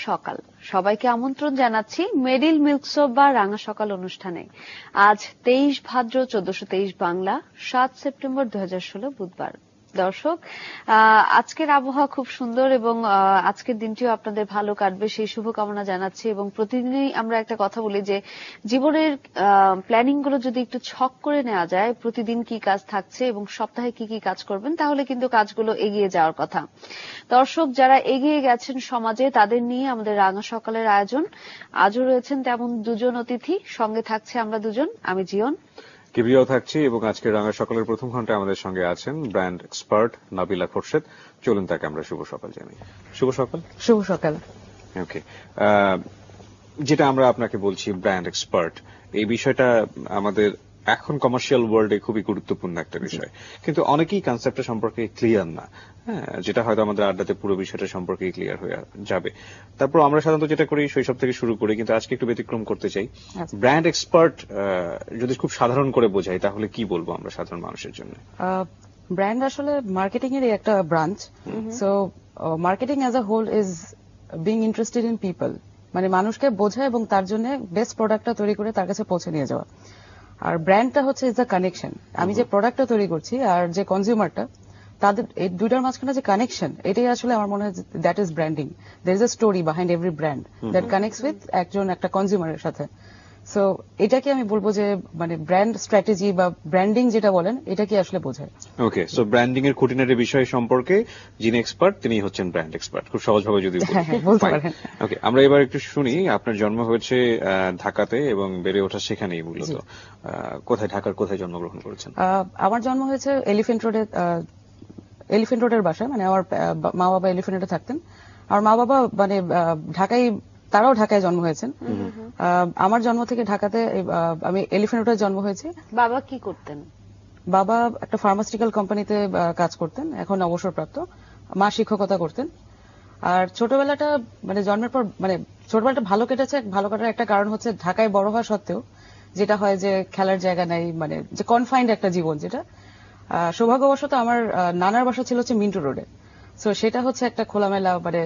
সকাল সবাইকে আমন্ত্রণ জানাচ্ছি মেরিল মিল্ক সোপ বা রাঙা সকাল অনুষ্ঠানে। আজ 23 ভাদ্র 1423 বাংলা 7 সেপ্টেম্বর 2016 বুধবার। দর্শক, আজকের আবহাওয়া খুব সুন্দর এবং আজকের দিনটিও আপনাদের ভালো কাটবে সেই শুভকামনা জানাচ্ছি। এবং প্রতিদিনই আমরা একটা কথা বলি যে জীবনের প্ল্যানিং গুলো যদি একটু ছক করে নেওয়া যায়, প্রতিদিন কি কাজ থাকছে এবং সপ্তাহে কি কি কাজ করবেন, তাহলে কিন্তু কাজগুলো এগিয়ে যাওয়ার কথা। দর্শক, যারা এগিয়ে গেছেন সমাজে, তাদের নিয়ে আমাদের রাঙা সকালের আয়োজন। আজও রয়েছেন তেমন দুজন অতিথি, সঙ্গে থাকছে আমরা দুজন, আমি জীবন, কিবরিয়াও থাকছি। এবং আজকে রাঙা সকালের প্রথম ঘন্টায় আমাদের সঙ্গে আছেন ব্র্যান্ড এক্সপার্ট নাবিলা খোরশেদ। চলুন তাকে আমরা শুভ সকাল জানাই। শুভ সকাল। শুভ সকাল। ওকে, যেটা আমরা আপনাকে বলছি ব্র্যান্ড এক্সপার্ট, এই বিষয়টা আমাদের এখন কমার্শিয়াল ওয়ার্ল্ডে খুবই গুরুত্বপূর্ণ একটা বিষয়, কিন্তু অনেকেই কনসেপ্টটা সম্পর্কে ক্লিয়ার না। হ্যাঁ, যেটা হয়তো আমাদের আড্ডাতে পুরো বিষয়টা সম্পর্কে ক্লিয়ার হয়ে যাবে। তারপর আমরা সাধারণত যেটা করি শৈশব থেকে শুরু করি, কিন্তু আজকে একটু ব্যতিক্রম করতে চাই। ব্র্যান্ড এক্সপার্ট যদি খুব সাধারণ করে বোঝাই, তাহলে কি বলবো আমরা সাধারণ মানুষের জন্য? ব্র্যান্ড আসলে মার্কেটিং এর একটা branch. So marketing as a whole is being interested in people, মানে মানুষকে বোঝা এবং তার জন্য বেস্ট প্রোডাক্টটা তৈরি করে তার কাছে পৌঁছে নিয়ে যাওয়া। আর ব্র্যান্ডটা হচ্ছে ইজ দ্য কানেকশন। আমি যে প্রোডাক্টটা তৈরি করছি আর যে কনজিউমারটা, তাদের এই দুইটার মাঝখানে যে কানেকশন, এটাই আসলে আমার মনে হয় that is branding. There is a story behind every brand that connects with একটা কনজিউমারের সাথে। সো এটাকে আমি বলবো যে মানে ব্র্যান্ড স্ট্র্যাটেজি বা ব্র্যান্ডিং যেটা বলেন, এটা কি আসলে বোঝায়। ওকে, সো ব্র্যান্ডিং এর খুঁটিনাটি বিষয় সম্পর্কে যিনি এক্সপার্ট তিনি হচ্ছেন ব্র্যান্ড এক্সপার্ট, খুব সহজভাবে যদি বলতে পারেন। ওকে, আমরা এবার একটু শুনি। আপনার জন্ম হয়েছে ঢাকাতে এবং বেড়ে ওঠা সেখানেই মূলত। কোথায়, ঢাকার কোথায় জন্মগ্রহণ করেছেন? আমার জন্ম হয়েছে এলিফ্যান্ট রোডের বাসায়, মানে আমার মা বাবা এলিফ্যান্ট রোডে থাকতেন। আর মা বাবা মানে ঢাকায়, তারাও ঢাকায় জন্ম হয়েছেন। আমার জন্ম থেকে ঢাকাতে, আমি এলিফ্যান্ট রোডে জন্ম হয়েছে। বাবা কি করতেন? বাবা একটা ফার্মাসিউটিক্যাল কোম্পানিতে কাজ করতেন, এখন অবসরপ্রাপ্ত। মা শিক্ষকতা করতেন। আর ছোটবেলাটা মানে জন্মের পর মানে ছোটবেলাটা ভালো কেটেছে। ভালো কাটার একটা কারণ হচ্ছে ঢাকায় বড় হওয়া সত্ত্বেও যেটা হয় যে খেলার জায়গা নাই, মানে যে কনফাইন্ড একটা জীবন, যেটা সৌভাগ্যবশত আমার নানার বাসা ছিল হচ্ছে মিন্টু রোডে। সো সেটা হচ্ছে একটা খোলামেলা মানে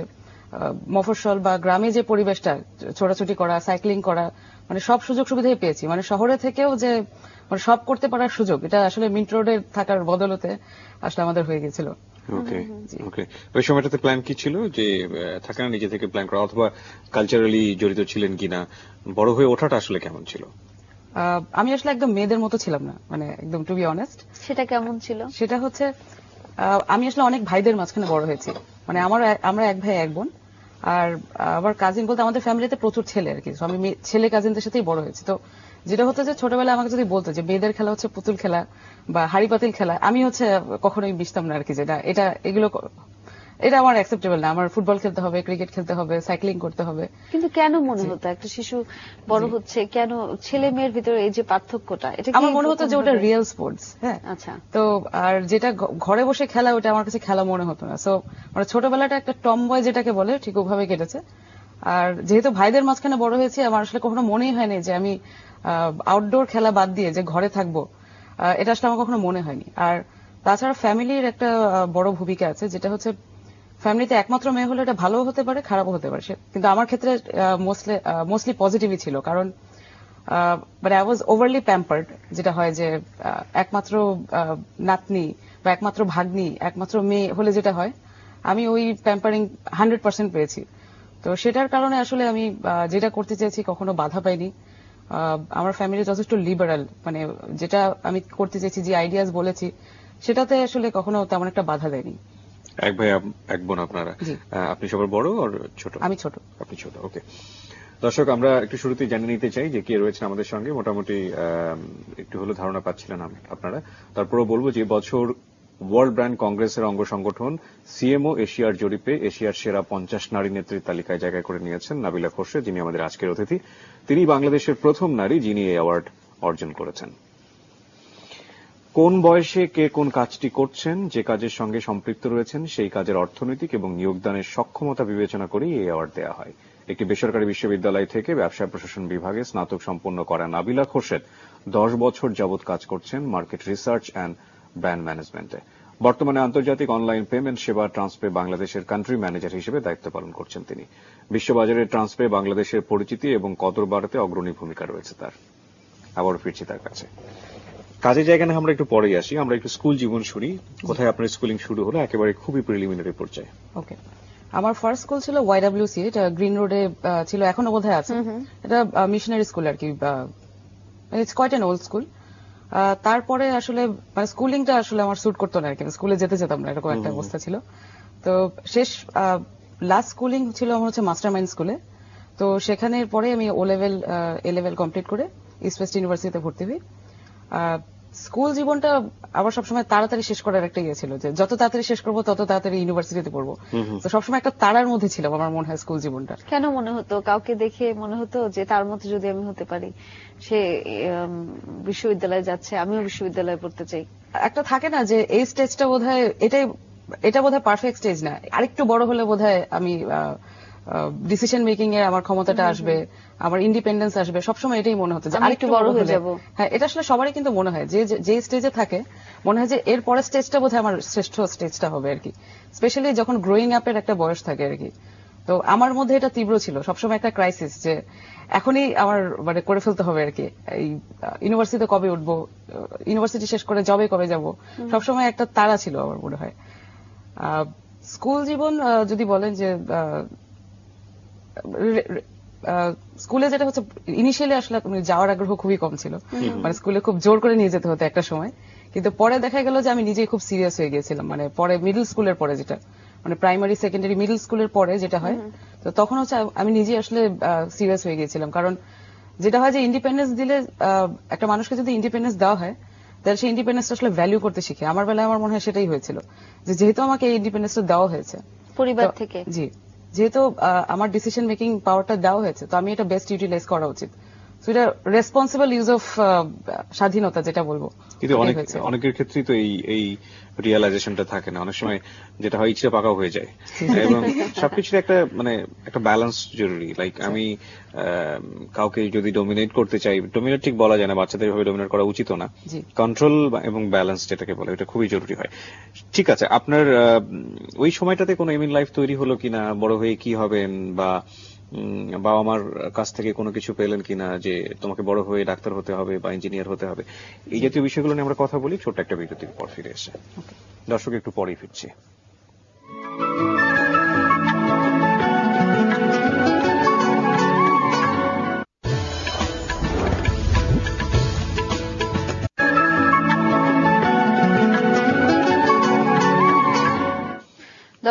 মফস্বল বা গ্রামে যে পরিবেশটা, ছোটাছুটি করা, সাইক্লিং করা, মানে সব সুযোগ সুবিধাই পেয়েছি। মানে শহরে থেকেও যে মানে সব করতে পারার সুযোগ, এটা আসলে মিন্টু রোডে থাকার বদলতে আসলে আমাদের হয়ে গেছিল। ওকে ওকে, ওই সময়টাতে প্ল্যান কি ছিল যে থাকে না নিজে থেকে প্ল্যান করা, অথবা কালচারালি জড়িত ছিলেন কিনা? বড় হয়ে ওঠাটা আসলে কেমন ছিল? আমি আসলে একদম মেয়েদের মতো ছিলাম না, মানে একদম টু বি অনেস্ট। সেটা কেমন ছিল? সেটা হচ্ছে আমি আসলে অনেক ভাইদের মাঝখানে বড় হয়েছি। মানে আমরা এক ভাই এক বোন। আর আবার কাজিন বলতে আমাদের ফ্যামিলিতে প্রচুর ছেলে আর কি। আমি ছেলে কাজিনদের সাথেই বড় হয়েছি। তো যেটা হতো যে ছোটবেলায় আমাকে যদি বলতো যে মেয়েদের খেলা হচ্ছে পুতুল খেলা বা হাড়ি পাতিল খেলা, আমি হচ্ছে কখনোই মিশতাম না আর কি। যেটা এটা আমার অ্যাকসেপ্টেবল না। আমার ফুটবল খেলতে হবে, ক্রিকেট খেলতে হবে, সাইক্লিং করতে হবে। কিন্তু কেন মনে হতো একটা শিশু বড় হচ্ছে, কেন ছেলে মেয়ের ভিতরে এই যে পার্থক্যটা, এটা আমার মনে হতো যে ওটা রিয়েল স্পোর্টস। হ্যাঁ, আচ্ছা। তো আর যেটা ঘরে বসে খেলা, ওটা আমার কাছে খেলা মনে হতো না। সো মানে ছোটবেলাটা একটা টমবয় যেটাকে বলে, ঠিক ওভাবে কেটেছে। আর যেহেতু ভাইদের মাঝখানে বড় হয়েছে, আমার আসলে কখনো মনেই হয়নি যে আমি আউটডোর খেলা বাদ দিয়ে যে ঘরে থাকবো, এটা আসলে আমার কখনো মনে হয়নি। আর তাছাড়া ফ্যামিলির একটা বড় ভূমিকা আছে, যেটা হচ্ছে ফ্যামিলিতে একমাত্র মেয়ে হলে এটা ভালো হতে পারে, খারাপও হতে পারে। কিন্তু আমার ক্ষেত্রে মোস্টলি পজিটিভই ছিল, কারণ মানে আই ওয়াজ ওভারলি প্যাম্পার্ড। যেটা হয় যে একমাত্র নাতনি বা একমাত্র ভাগ্নি, একমাত্র মেয়ে হলে যেটা হয়, আমি ওই প্যাম্পারিং 100% পেয়েছি। তো সেটার কারণে আসলে আমি যেটা করতে চেয়েছি কখনো বাধা পাইনি। আমার ফ্যামিলি যথেষ্ট লিবারাল, মানে যেটা আমি করতে চেয়েছি, যে আইডিয়াস বলেছি, সেটাতে আসলে কখনো তেমন একটা বাধা দেয়নি। এক ভাই এক বোন আপনারা? আপনি সবার বড় আর ছোট? আমি ছোট। আপনি ছোট। ওকে, দর্শক, আমরা একটু শুরুতেই জানিয়ে নিতে চাই যে কে রয়েছেন আমাদের সঙ্গে। মোটামুটি একটু হলো ধারণা পাচ্ছিলেন আপনারা। তারপরেও বলবো যে বছর ওয়ার্ল্ড ব্র্যান্ড কংগ্রেসের অঙ্গ সংগঠন সিএমও এশিয়ার জরিপে এশিয়ার সেরা 50 নারী নেত্রীর তালিকায় জায়গা করে নিয়েছেন নাবিলা খোরশেদ, যিনি আমাদের আজকের অতিথি। তিনি বাংলাদেশের প্রথম নারী যিনি এই অ্যাওয়ার্ড অর্জন করেছেন। কোন বয়সে কে কোন কাজটি করছেন, যে কাজের সঙ্গে সম্পৃক্ত রয়েছেন, সেই কাজের অর্থনৈতিক এবং নিয়োগদানের সক্ষমতা বিবেচনা করেই এই অ্যাওয়ার্ড দেওয়া হয়। একটি বেসরকারি বিশ্ববিদ্যালয় থেকে ব্যবসায় প্রশাসন বিভাগে স্নাতক সম্পন্ন করা নাবিলা খোরশেদ 10 বছর যাবৎ কাজ করছেন মার্কেট রিসার্চ অ্যান্ড ব্র্যান্ড ম্যানেজমেন্টে। বর্তমানে আন্তর্জাতিক অনলাইন পেমেন্ট সেবা ট্রান্সপে বাংলাদেশের কান্ট্রি ম্যানেজার হিসেবে দায়িত্ব পালন করছেন তিনি। বিশ্ববাজারে ট্রান্সপে বাংলাদেশের পরিচিতি এবং কদর বাড়াতে অগ্রণী ভূমিকা রয়েছে তার। আবারও ফিরছি তার কাছে। কাজের জায়গা নিয়ে আমরা একটু পরেই আসি, আমরা একটু স্কুল জীবন শুনি। কোথায় আপনার স্কুলিং শুরু হলো, একেবারে খুবই প্রিলিমিনারি পর্যায়ে। ওকে, আমার ফার্স্ট স্কুল ছিল YWC, এটা গ্রিন রোডে ছিল, এখনো বোধহয় আছে। এটা মিশনারি স্কুল আর কি, it's quite an old school. তারপরে আসলে মানে স্কুলিংটা আসলে আমার স্যুট করতো না আর কি, স্কুলে যেতে যেতাম না, এরকম একটা অবস্থা ছিল। তো শেষ লাস্ট স্কুলিং ছিল আমার হচ্ছে মাস্টার মাইন্ড স্কুলে। তো সেখানের পরে আমি এ লেভেল কমপ্লিট করে ইস্ট ওয়েস্ট ইউনিভার্সিটিতে ভর্তি হই। স্কুল জীবনটা আবার সবসময় তাড়াতাড়ি শেষ করার একটা ইয়ে ছিল, যে যত তাড়াতাড়ি শেষ করবো তত তাড়াতাড়ি ইউনিভার্সিটিতে পড়বো। তো সবসময় একটা তাড়ার মধ্যে ছিল আমার মনে হয় স্কুল জীবনটা। কেন মনে হতো, কাউকে দেখে মনে হতো যে তার মতো যদি আমি হতে পারি, সে বিশ্ববিদ্যালয়ে যাচ্ছে, আমিও বিশ্ববিদ্যালয়ে পড়তে চাই? একটা থাকে না যে এই স্টেজটা বোধহয় এটা বোধহয় পারফেক্ট স্টেজ না, আরেকটু বড় হলে বোধহয় আমি ডিসিশন মেকিং এ আমার ক্ষমতাটা আসবে, আমার ইন্ডিপেন্ডেন্স আসবে। সবসময় এটাই মনে হতো যে আরেকটু বড় হয়ে যাব। হ্যাঁ, এটা আসলে সবারই কিন্তু মনে হয় যে স্টেজে থাকে, মনে হয় যে এর পরের স্টেজটা বোধহয় আমার শ্রেষ্ঠ স্টেজটা হবে আর কি, স্পেশালি যখন গ্রোয়িং আপের একটা বয়স থাকে আর কি। তো আমার মধ্যে এটা তীব্র ছিল, সবসময় একটা ক্রাইসিস যে এখনই আমার মানে করে ফেলতে হবে আর কি, এই ইউনিভার্সিটিতে কবে উঠবো, ইউনিভার্সিটি শেষ করে জবে কবে যাব, সবসময় একটা তাড়া ছিল আমার মনে হয়। স্কুল জীবন যদি বলেন যে স্কুলে যেটা হচ্ছে, ইনিশিয়ালি আসলে যাওয়ার আগ্রহ খুবই কম ছিল, মানে স্কুলে খুব জোর করে নিয়ে যেতে হতো একটা সময়। কিন্তু পরে দেখা গেল যে আমি নিজেই খুব সিরিয়াস হয়ে গিয়েছিলাম, মানে পরে মিডল স্কুলের পরে, যেটা মানে প্রাইমারি সেকেন্ডারি মিডল স্কুলের পরে যেটা হয়, তো তখন হচ্ছে আমি নিজে আসলে সিরিয়াস হয়ে গিয়েছিলাম। কারণ যেটা হয় যে ইন্ডিপেন্ডেন্স দিলে, একটা মানুষকে যদি ইন্ডিপেন্ডেন্স দেওয়া হয় তাহলে সেই ইন্ডিপেন্ডেন্সটা আসলে ভ্যালু করতে শিখে। আমার বেলায় আমার মনে হয় সেটাই হয়েছিল, যে যেহেতু আমাকে এই ইন্ডিপেন্ডেন্সটা দেওয়া হয়েছে পরিবার থেকে, জি, যেহেতু আমার ডিসিশন মেকিং পাওয়ারটা দেওয়া হয়েছে, তো আমি এটা বেস্ট ইউটিলাইজ করা উচিত। সো এটা রেসপন্সিবল ইউজ অফ স্বাধীনতা যেটা বলবো। কিন্তু অনেকের ক্ষেত্রেই তো এই রিয়েলাইজেশনটা থাকে না, অনেক সময় যেটা হয় ইচ্ছে পাকাও হয়ে যায়। এবং সবকিছুর একটা ব্যালেন্স জরুরি। লাইক আমি কাউকে যদি ডোমিনেট করতে চাই, ডোমিনেট ঠিক বলা যায় না, বাচ্চাদের ভাবে ডোমিনেট করা উচিত না, কন্ট্রোল এবং ব্যালেন্স যেটাকে বলে, এটা খুবই জরুরি হয়। ঠিক আছে, আপনার ওই সময়টাতে কোনো এম ইন লাইফ তৈরি হলো কিনা, বড় হয়ে কি হবেন, বা বাবা মার কাছ থেকে কোনো কিছু পেলেন কিনা যে তোমাকে বড় হয়ে ডাক্তার হতে হবে বা ইঞ্জিনিয়ার হতে হবে, এই জাতীয় বিষয়গুলো নিয়ে আমরা কথা বলি ছোট্ট একটা বিরতির পর ফিরে এসে। দর্শক, একটু পরেই ফিরছি।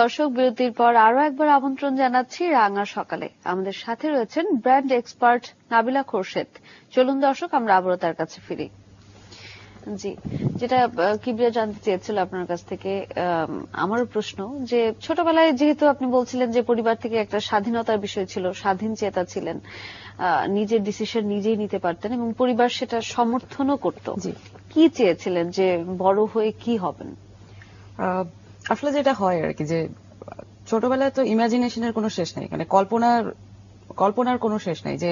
দর্শক, বিরতির পর আরো একবার আমন্ত্রণ জানাচ্ছি রাঙা সকালে। আমাদের সাথে রয়েছেন ব্র্যান্ড এক্সপার্ট নাবিলা খোরশেদ। চলুন দর্শক, আমরা আবারও তার কাছে ফিরি। জি, যেটা কিবরিয়া জানতে চেয়েছিল আপনার কাছ থেকে, আমারও প্রশ্ন যে ছোটবেলায় যেহেতু আপনি বলছিলেন যে পরিবার থেকে একটা স্বাধীনতার বিষয় ছিল, স্বাধীন চেতা ছিলেন, নিজের ডিসিশন নিজেই নিতে পারতেন এবং পরিবার সেটা সমর্থনও করত, কি চেয়েছিলেন যে বড় হয়ে কি হবেন? আসলে যেটা হয় আর কি, যে ছোটবেলায় তো ইমাজিনেশনের কোনো শেষ নাই, মানে কল্পনার কোনো শেষ নাই, যে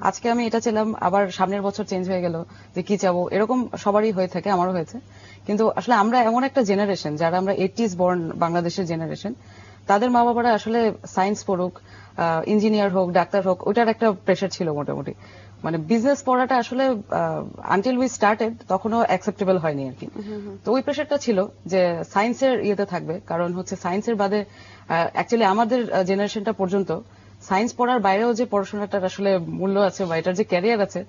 আজকে আমি এটা চাইলাম, আবার সামনের বছর চেঞ্জ হয়ে গেল যে কি চাবো, এরকম সবারই হয়ে থাকে, আমারও হয়েছে। কিন্তু আসলে আমরা এমন একটা জেনারেশন, যারা আমরা 80s বর্ন বাংলাদেশের জেনারেশন, তাদের মা বাবারা আসলে সায়েন্স পড়ুক, ইঞ্জিনিয়ার হোক, ডাক্তার হোক, ওইটার একটা প্রেশার ছিল মোটামুটি। মানে বিজনেস পড়াটা আসলে আনটিল উই স্টার্টেড তখনও অ্যাকসেপ্টেবল হয়নি আর কি। তো ওই প্রেশারটা ছিল যে সায়েন্সের ইয়েতে থাকবে, কারণ হচ্ছে সায়েন্সের বাদে অ্যাকচুয়ালি আমাদের জেনারেশনটা পর্যন্ত সায়েন্স পড়ার বাইরেও যে পড়াশোনাটার আসলে মূল্য আছে বা এটার যে ক্যারিয়ার আছে,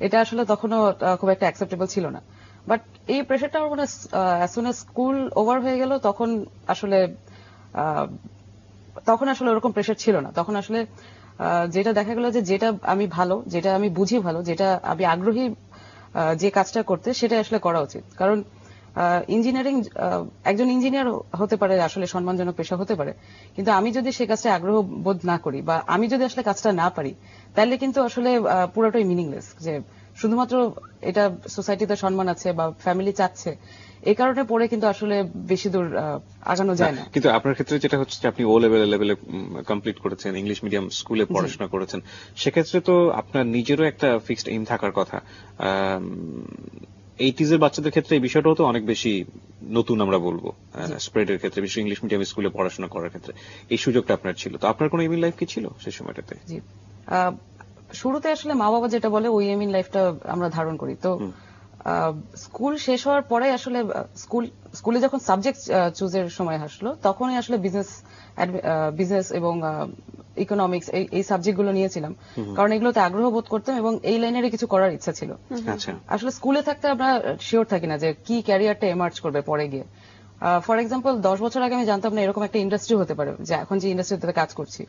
এটা আসলে তখনও খুব একটা অ্যাকসেপ্টেবল ছিল না। বাট এই প্রেশারটা আমার মনে হয় as soon as school over হয়ে গেল, তখন আসলে ওরকম প্রেশার ছিল না। তখন আসলে যেটা দেখা গেল যে যেটা আমি ভালো, যেটা আমি বুঝি ভালো, যেটা আমি আগ্রহী যে কাজটা করতে, সেটা আসলে করা উচিত। কারণ ইঞ্জিনিয়ারিং, একজন ইঞ্জিনিয়ার হতে পারে আসলে সম্মানজনক পেশা হতে পারে, কিন্তু আমি যদি সে কাজটা আগ্রহ বোধ না করি বা আমি যদি আসলে কাজটা না পারি, তাহলে কিন্তু আসলে পুরোটাই মিনিংলেস। যে শুধুমাত্র এটা সোসাইটিতে সম্মান আছে বা ফ্যামিলি চাচ্ছে, এই কারণে পড়ে কিন্তু আসলে বেশি দূর আগানো যায় না। কিন্তু আপনার ক্ষেত্রে যেটা হচ্ছে যে আপনি ও লেভেলে কমপ্লিট করেছেন, ইংলিশ মিডিয়াম স্কুলে পড়াশোনা করেছেন, সেক্ষেত্রে তো আপনার নিজেরও একটা ফিক্সড এইম থাকার কথা। 80s এর বাচ্চাদের ক্ষেত্রে এই বিষয়টাও তো অনেক বেশি নতুন আমরা বলবো, স্প্রেডের ক্ষেত্রে, বিশেষ ইংলিশ মিডিয়াম স্কুলে পড়াশোনা করার ক্ষেত্রে এই সুযোগটা আপনার ছিল। তো আপনার কোনো এমিল লাইফ কি ছিল সেই সময়টাতে? জি, শুরুতে আসলে মা বাবা যেটা বলে ওই এমিন লাইফটা আমরা ধারণ করি। তো স্কুল শেষ হওয়ার পরে আসলে স্কুলে যখন সাবজেক্ট চুজের সময় আসলো তখনই আসলে বিজনেস এবং ইকোনমিক্স এই সাবজেক্ট গুলো নিয়েছিলাম, কারণ এগুলোতে আগ্রহ বোধ করতাম এবং এই লাইনের কিছু করার ইচ্ছা ছিল। আচ্ছা, আসলে স্কুলে থাকতে আমরা শিওর থাকি না যে কি ক্যারিয়ারটা এমার্জ করবে পরে গিয়ে। ফর এক্সাম্পল 10 বছর আগে আমি জানতাম না এরকম একটা ইন্ডাস্ট্রি হতে পারে, যে এখন যে ইন্ডাস্ট্রিতে কাজ করছি,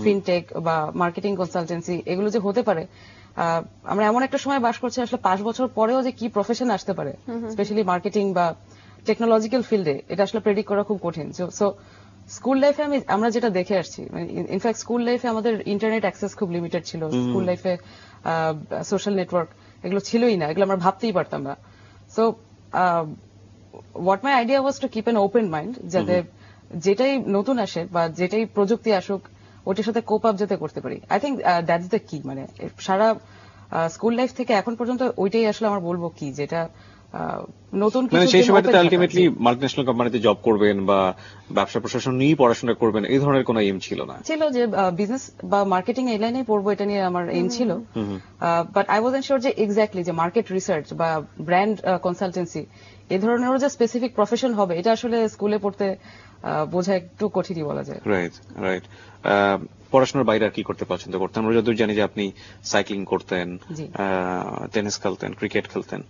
ফিনটেক বা মার্কেটিং কনসালটেন্সি, এগুলো যে হতে পারে। আমরা এমন একটা সময় বাস করছি আসলে 5 বছর পরেও যে কি প্রফেশন আসতে পারে, স্পেশালি মার্কেটিং বা টেকনোলজিক্যাল ফিল্ডে, এটা আসলে প্রেডিক্ট করা খুব কঠিন। সো স্কুল লাইফে আমরা যেটা দেখে আসছি, ইনফ্যাক্ট স্কুল লাইফে আমাদের ইন্টারনেট অ্যাক্সেস খুব লিমিটেড ছিল। স্কুল লাইফে সোশ্যাল নেটওয়ার্ক এগুলো ছিলই না, এগুলো আমরা ভাবতেই পারতাম না। So what my idea was to keep an open mind, যাতে যেটাই নতুন আসে বা যেটাই প্রযুক্তি আসুক ওটার সাথে কোপ আপ যাতে করতে পারি। আই থিঙ্ক দ্যাটস দ্য কি, মানে সারা স্কুল লাইফ থেকে এখন পর্যন্ত ওইটাই আসলে আমার বলবো কি, যেটা নতুন মানে কিছু সেই সময়টাতে আলটিমেটলি মাল্টিন্যাশনাল কোম্পানিতে জব করবেন বা ব্যবসা প্রশাসন নিয়ে পড়াশোনা করবেন এই ধরনের কোনো এম ছিল না? ছিল যে বিজনেস বা মার্কেটিং এই লাইনেই পড়বো, এটা নিয়ে আমার এম ছিল। বাট আই ওয়াজন্ট শিওর যে এক্স্যাক্টলি যে মার্কেট রিসার্চ বা ব্র্যান্ড কনসালটেন্সি এই ধরনেরও যে স্পেসিফিক প্রফেশন হবে এটা আসলে স্কুলে পড়তে বোঝা একটু কঠিনই বলা যায়। Right, right. পড়াশোনার বাইরে আর কি করতে পছন্দ করতেন? আমরা যতদূর জানি যে আপনি সাইক্লিং করতেন, টেনিস খেলতেন, ক্রিকেট খেলতেন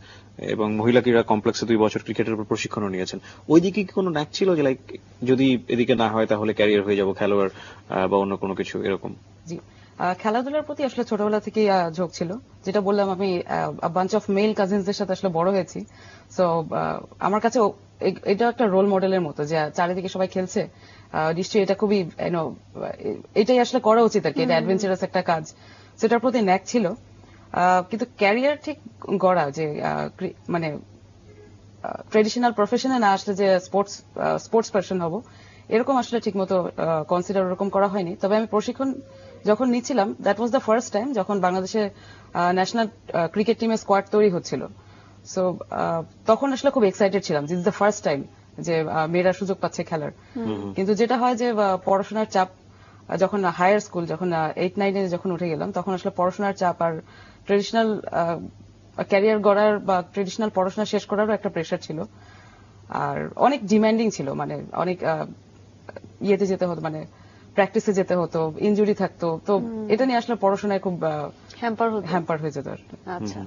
এবং মহিলা ক্রীড়া কমপ্লেক্সে 2 বছর ক্রিকেটের উপর প্রশিক্ষণও নিয়েছেন। ওইদিকে কি কোনো ন্যাক ছিল যে লাইক যদি এদিকে না হয় তাহলে ক্যারিয়ার হয়ে যাব খেলোয়াড় বা অন্য কোনো কিছু এরকম? জি, খেলাধুলার প্রতি আসলে ছোটবেলা থেকেই ঝোঁক ছিল। যেটা বললাম, আমি বাঞ্চ অফ মেল কাজিনসদের সাথে আসলে বড় হয়েছি। সো আমার কাছে এটা একটা রোল মডেলের মতো, যে চারিদিকে সবাই খেলছে, নিশ্চয়ই এটা খুবই এটাই আসলে করা উচিত আর কি, এটা অ্যাডভেঞ্চারাস একটা কাজ, সেটার প্রতি ন্যাক ছিল। কিন্তু ক্যারিয়ার ঠিক গড়া যে মানে ট্রেডিশনাল প্রফেশনে না আসলে যে স্পোর্টস পার্সন হব এরকম আসলে ঠিক মতো কনসিডার ওরকম করা হয়নি। তবে আমি প্রশিক্ষণ যখন নিচ্ছিলাম, that was the first time যখন বাংলাদেশে ন্যাশনাল ক্রিকেট টিমের স্কোয়াড তৈরি হচ্ছিল। সো তখন আসলে খুব এক্সাইটেড ছিলাম, this is the first time যে মেয়েরা সুযোগ পাচ্ছে খেলার। কিন্তু যেটা হয় যে পড়াশোনার চাপ, যখন হায়ার স্কুল, যখন 8-9 যখন উঠে গেলাম, তখন আসলে পড়াশোনার চাপ আর ট্রেডিশনাল ক্যারিয়ার গড়ার বা ট্রেডিশনাল পড়াশোনা শেষ করারও একটা প্রেশার ছিল, আর অনেক ডিমান্ডিং ছিল, মানে অনেক ইয়েতে যেতে হতো, মানে প্র্যাকটিসে যেতে হতো, ইনজুরি থাকতো, তো এটা নিয়ে আসলে পড়াশোনায় খুব হ্যাম্পার হয়ে যেত। আচ্ছা,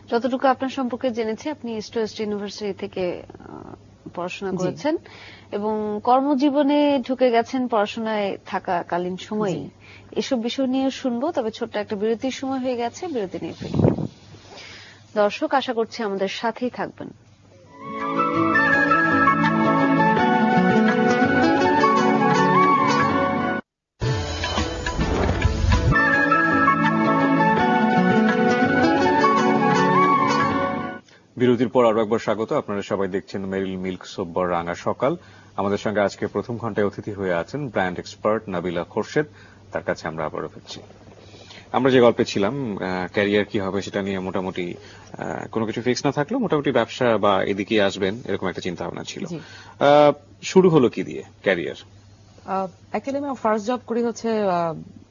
যতটুকু আপনার সম্পর্কে জেনেছি, আপনি ইস্ট ওয়েস্ট ইউনিভার্সিটি থেকে পড়াশোনা করেছেন এবং কর্মজীবনে ঢুকে গেছেন পড়াশোনায় থাকাকালীন সময়ে। এসব বিষয় নিয়ে শুনবো, তবে ছোট্ট একটা বিরতির সময় হয়ে গেছে, বিরতি নিয়ে ফিরব। দর্শক, আশা করছি আমাদের সাথেই থাকবেন। বিরতির পর আরো একবার স্বাগত। আপনারা সবাই দেখছেন মেরিল মিল্ক সোপ বা রাঙা সকাল। আমাদের সঙ্গে আজকে প্রথম ঘন্টায় অতিথি হয়ে আছেন ব্র্যান্ড এক্সপার্ট নাবিলা খোরশেদ। তার কাছে আমরা আবারও ফিরছি। আমরা যে গল্পে ছিলাম, ক্যারিয়ার কি হবে সেটা নিয়ে মোটামুটি কোনো কিছু ফিক্স না থাকলেও মোটামুটি ব্যবসা বা এদিকে আসবেন এরকম একটা চিন্তা ভাবনা ছিল। শুরু হলো কি দিয়ে ক্যারিয়ার? অ্যাকচুয়ালি আমি ফার্স্ট জব করি হচ্ছে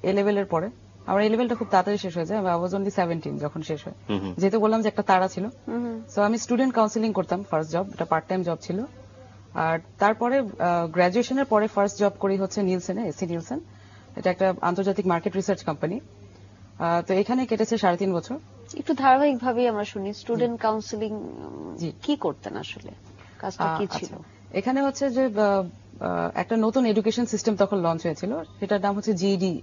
এ লেভেলের পরে। আমার এই লেভেলটা খুব তাড়াতাড়ি শেষ হয়ে যায়, আই ওয়াজ অনলি 17 যখন শেষ হয়, যেহেতু বললাম যে একটা তাড়া ছিল। সো আমি স্টুডেন্ট কাউন্সিলিং করতাম, ফার্স্ট জব, এটা পার্ট টাইম জব ছিল। আর তারপরে গ্রাজুয়েশনের পরে ফার্স্ট জব করি হচ্ছে নিলসেনে, এসি নিলসেন, এটা একটা আন্তর্জাতিক মার্কেট রিসার্চ কোম্পানি। তো এখানে কেটেছে 3.5 বছর। একটু ধারাবাহিক ভাবে আমরা শুনি, স্টুডেন্ট কাউন্সিলিং কি করতেন আসলে, কাজটা কি ছিল? এখানে হচ্ছে যে একটা নতুন এডুকেশন সিস্টেম তখন লঞ্চ হয়েছিল, সেটার নাম হচ্ছে জিডি।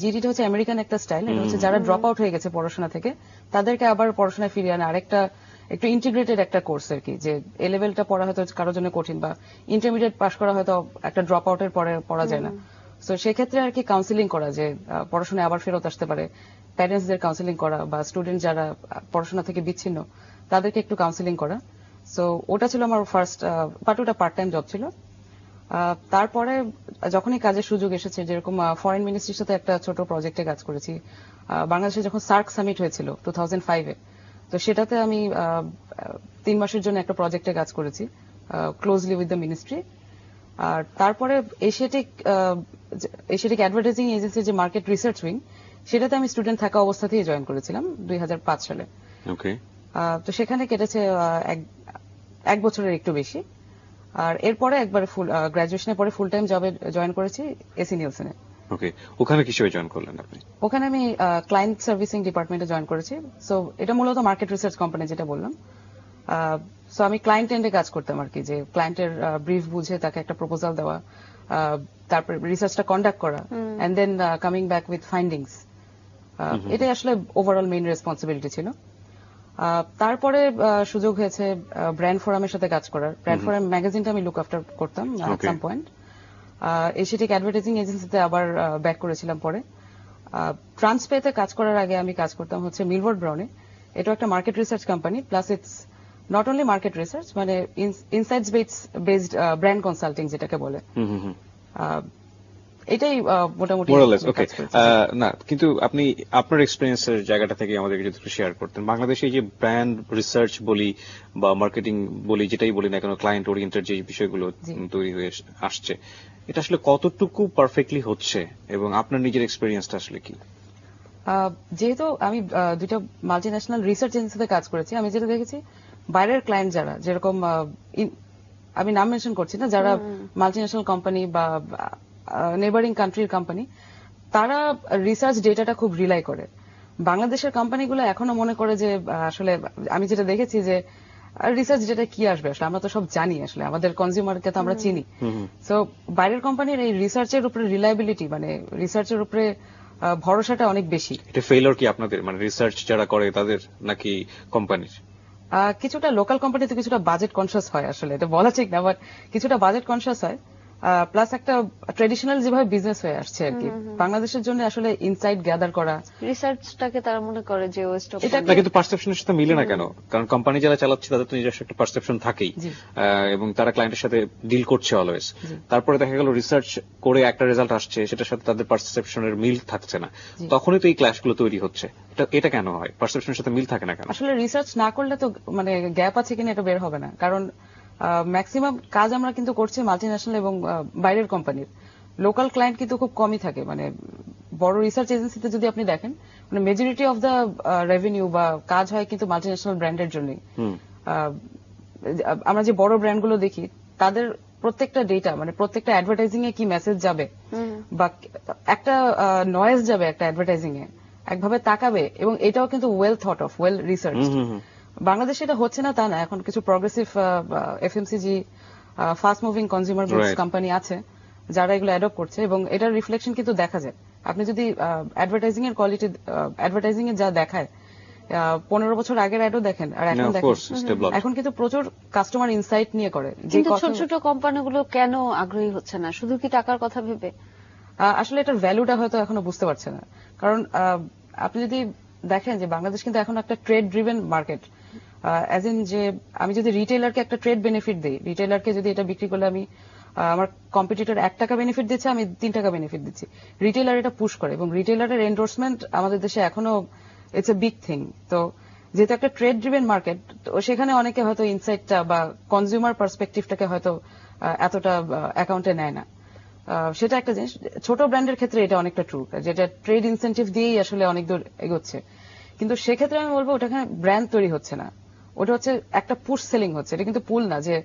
জিডিটা হচ্ছে আমেরিকান একটা স্টাইল, এটা হচ্ছে যারা ড্রপ আউট হয়ে গেছে পড়াশোনা থেকে তাদেরকে আবার পড়াশোনায় ফিরিয়ে আনে আরেকটা একটু ইন্টিগ্রেটেড একটা কোর্স আর কি, যে এ লেভেলটা পড়া হয়তো কারোর জন্য কঠিন বা ইন্টারমিডিয়েট পাস করা হয়তো একটা ড্রপ আউটের পরে পড়া যায় না। তো সেক্ষেত্রে আর কি কাউন্সিলিং করা, যে পড়াশোনায় আবার ফেরত আসতে পারে, প্যারেন্টসদের কাউন্সিলিং করা বা স্টুডেন্ট যারা পড়াশোনা থেকে বিচ্ছিন্ন তাদেরকে একটু কাউন্সিলিং করা। সো ওটা ছিল আমার ফার্স্ট, বাট ওটা পার্ট টাইম জব ছিল। তারপরে যখনই কাজের সুযোগ এসেছে, যেরকম ফরেন মিনিস্ট্রির সাথে একটা ছোট প্রজেক্টে কাজ করেছি, বাংলাদেশে যখন সার্ক সামিট হয়েছিল 2005-এ, তো সেটাতে আমি 3 মাসের জন্য একটা প্রজেক্টে কাজ করেছি ক্লোজলি উইথ দ্য মিনিস্ট্রি। আর তারপরে এশিয়াটিক অ্যাডভার্টাইজিং এজেন্সি যে মার্কেট রিসার্চ উইং, সেটাতে আমি স্টুডেন্ট থাকা অবস্থাতেই জয়েন করেছিলাম 2005 সালে। ওকে। তো সেখানে কেটেছে এক বছরের একটু বেশি। আর এরপরে একবারে ফুল গ্রাজুয়েশনের পরে ফুল টাইম জবে জয়েন করেছি এসি নিলসনে। ওকে, ওখানে কিসে জয়েন করলেন আপনি? ওখানে আমি ক্লায়েন্ট সার্ভিসিং ডিপার্টমেন্টে জয়েন করেছি। সো এটা মূলত মার্কেট রিসার্চ কোম্পানি যেটা বললাম। সো আমি ক্লায়েন্ট এন্ডে কাজ করতাম আর কি, যে ক্লায়েন্টের ব্রিফ বুঝে তাকে একটা প্রপোজাল দেওয়া, তারপর রিসার্চটা কন্ডাক্ট করা, and then coming back with findings. এটাই আসলে ওভারঅল মেইন রেসপন্সিবিলিটি ছিল। তারপরে সুযোগ হয়েছে ব্র্যান্ড ফোরামের সাথে কাজ করার। ব্র্যান্ড ফোরাম ম্যাগাজিনটা আমি লুক আফটার করতাম সাম পয়েন্ট। এশিয়াটিক অ্যাডভার্টাইজিং এজেন্সিতে আবার ব্যাক করেছিলাম পরে। ট্রান্সপেতে কাজ করার আগে আমি কাজ করতাম হচ্ছে মিলওয়ার্ড ব্রাউনে। এটা একটা market research company, plus it's not only market research, মানে ইনসাইটস বেসড ব্র্যান্ড কনসাল্টিং যেটাকে বলে। এটাই মোটামুটি। ওকে, না কিন্তু আপনি আপনার এক্সপিরিয়েন্সের জায়গাটা থেকে আমাদেরকে যদি একটু শেয়ার করতেন, বাংলাদেশে এই যে ব্র্যান্ড রিসার্চ বলি বা মার্কেটিং বলি, যেটাই বলি না কেন, ক্লায়েন্ট ওরিয়েন্টেড যে বিষয়গুলো তৈরি হয়ে আসছে, এটা আসলে কতটুকু পারফেক্টলি হচ্ছে এবং আপনার নিজের এক্সপিরিয়েন্সটা আসলে কি? যেহেতু আমি দুইটা মাল্টি ন্যাশনাল রিসার্চ এজেন্সিতে কাজ করেছি, আমি যেটা দেখেছি বাইরের ক্লায়েন্ট যারা, যেরকম আমি নাম মেনশন করছি না, যারা মাল্টি ন্যাশনাল কোম্পানি বা নেবারিং কান্ট্রির কোম্পানি, তারা রিসার্চ ডেটাটা খুব রিলাই করে। বাংলাদেশের কোম্পানিগুলো এখনো মনে করে যে আসলে আমি যেটা দেখেছি যে রিসার্চ ডেটা কি আসবে, আসলে আমরা তো সব জানি, আসলে আমাদের কনজিউমারকে তো আমরা চিনি। সো বাইরের কোম্পানির এই রিসার্চের উপরে রিলায়েবিলিটি, মানে রিসার্চের উপরে ভরসাটা অনেক বেশি। এটা ফেইলিওর কি আপনাদের, মানে রিসার্চ যারা করে তাদের নাকি কোম্পানির? কিছুটা লোকাল কোম্পানিতে কিছুটা বাজেট কনসিয়াস হয়, আসলে এটা বলা ঠিক না, বাট কিছুটা বাজেট কনসিয়াস হয়। প্লাস একটা ট্রেডিশনাল যেভাবে বিজনেস হয়ে আসছে আর কি, বাংলাদেশের জন্য আসলে ইনসাইট গ্যাদার করা, রিসার্চটাকে তারা মনে করে যে ওয়েস্ট অফ। এটা কিন্তু পারসেপশনের সাথে মিলে না কেন? কারণ কোম্পানি যারা চালাচ্ছে তাদের তো নিজস্ব একটা পারসেপশন থাকেই, এবং তারা ক্লায়েন্টের সাথে ডিল করছে অলওয়েজ। তারপরে দেখা গেল রিসার্চ করে একটা রেজাল্ট আসছে, সেটার সাথে তাদের পারসেপশনের মিল থাকছে না, তখনই তো এই ক্ল্যাশগুলো তৈরি হচ্ছে। এটা কেন হয়? পারসেপশনের সাথে মিল থাকে না কেন? আসলে রিসার্চ না করলে তো মানে গ্যাপ আছে কিনা এটা বের হবে না, কারণ ম্যাক্সিমাম কাজ আমরা কিন্তু করছি মাল্টি ন্যাশনাল এবং বাইরের কোম্পানির। লোকাল ক্লায়েন্ট কিন্তু খুব কমই থাকে, মানে বড় রিসার্চ এজেন্সিতে যদি আপনি দেখেন, মানে মেজরিটি অফ দ্য রেভিনিউ বা কাজ হয় কিন্তু মাল্টি ন্যাশনাল ব্র্যান্ডের জন্যই। আমরা যে বড় ব্র্যান্ডগুলো দেখি, তাদের প্রত্যেকটা ডেটা, মানে প্রত্যেকটা অ্যাডভার্টাইজিং এ কি মেসেজ যাবে বা একটা নয়েজ যাবে একটা অ্যাডভার্টাইজিং এ, একভাবে তাকাবে, এবং এটাও কিন্তু well thought of, well research. বাংলাদেশে এটা হচ্ছে না তা না, এখন কিছু progressive FMCG fast moving consumer goods company আছে যারা এগুলো অ্যাডপ্ট করছে, এবং এটার রিফ্লেকশন কিন্তু দেখা যায়। আপনি যদি অ্যাডভার্টাইজিং এর কোয়ালিটি, অ্যাডভার্টাইজিং এ যা দেখায় 15 বছর আগের অ্যাডও দেখেন আর এখন দেখেন, এখন কিন্তু প্রচুর কাস্টমার ইনসাইট নিয়ে করে। কিন্তু ছোট ছোট কোম্পানিগুলো কেন আগ্রহী হচ্ছে না? শুধু কি টাকার কথা ভেবে? আসলে এটার ভ্যালুটা হয়তো এখনো বুঝতে পারছে না, কারণ আপনি যদি দেখেন যে বাংলাদেশ কিন্তু এখন একটা trade driven market, as in যে আমি যদি রিটেইলারকে একটা ট্রেড বেনিফিট দিই, রিটেইলারকে যদি এটা বিক্রি করলে আমি আমার কম্পিটিটর 1 টাকা বেনিফিট দিচ্ছে, আমি 3 টাকা বেনিফিট দিচ্ছি, রিটেইলার এটা পুশ করে, এবং রিটেইলারের এন্ডোর্সমেন্ট আমাদের দেশে এখনো ইটস এ বিগ থিং। তো যেহেতু একটা ট্রেড ড্রিভেন মার্কেট, তো সেখানে অনেকে হয়তো ইনসাইটটা বা কনজিউমার পার্সপেক্টিভটাকে হয়তো এতটা অ্যাকাউন্টে নেয় না। সেটা একটা জিনিস। ছোট ব্র্যান্ডের ক্ষেত্রে এটা অনেকটা ট্রু, যেটা ট্রেড ইনসেন্টিভ দিয়েই আসলে অনেক দূর এগোচ্ছে, কিন্তু সেক্ষেত্রে আমি বলবো ওটা ব্র্যান্ড তৈরি হচ্ছে না, ওটা হচ্ছে একটা পুশ সেলিং হচ্ছে। এটা কিন্তু পুল না যে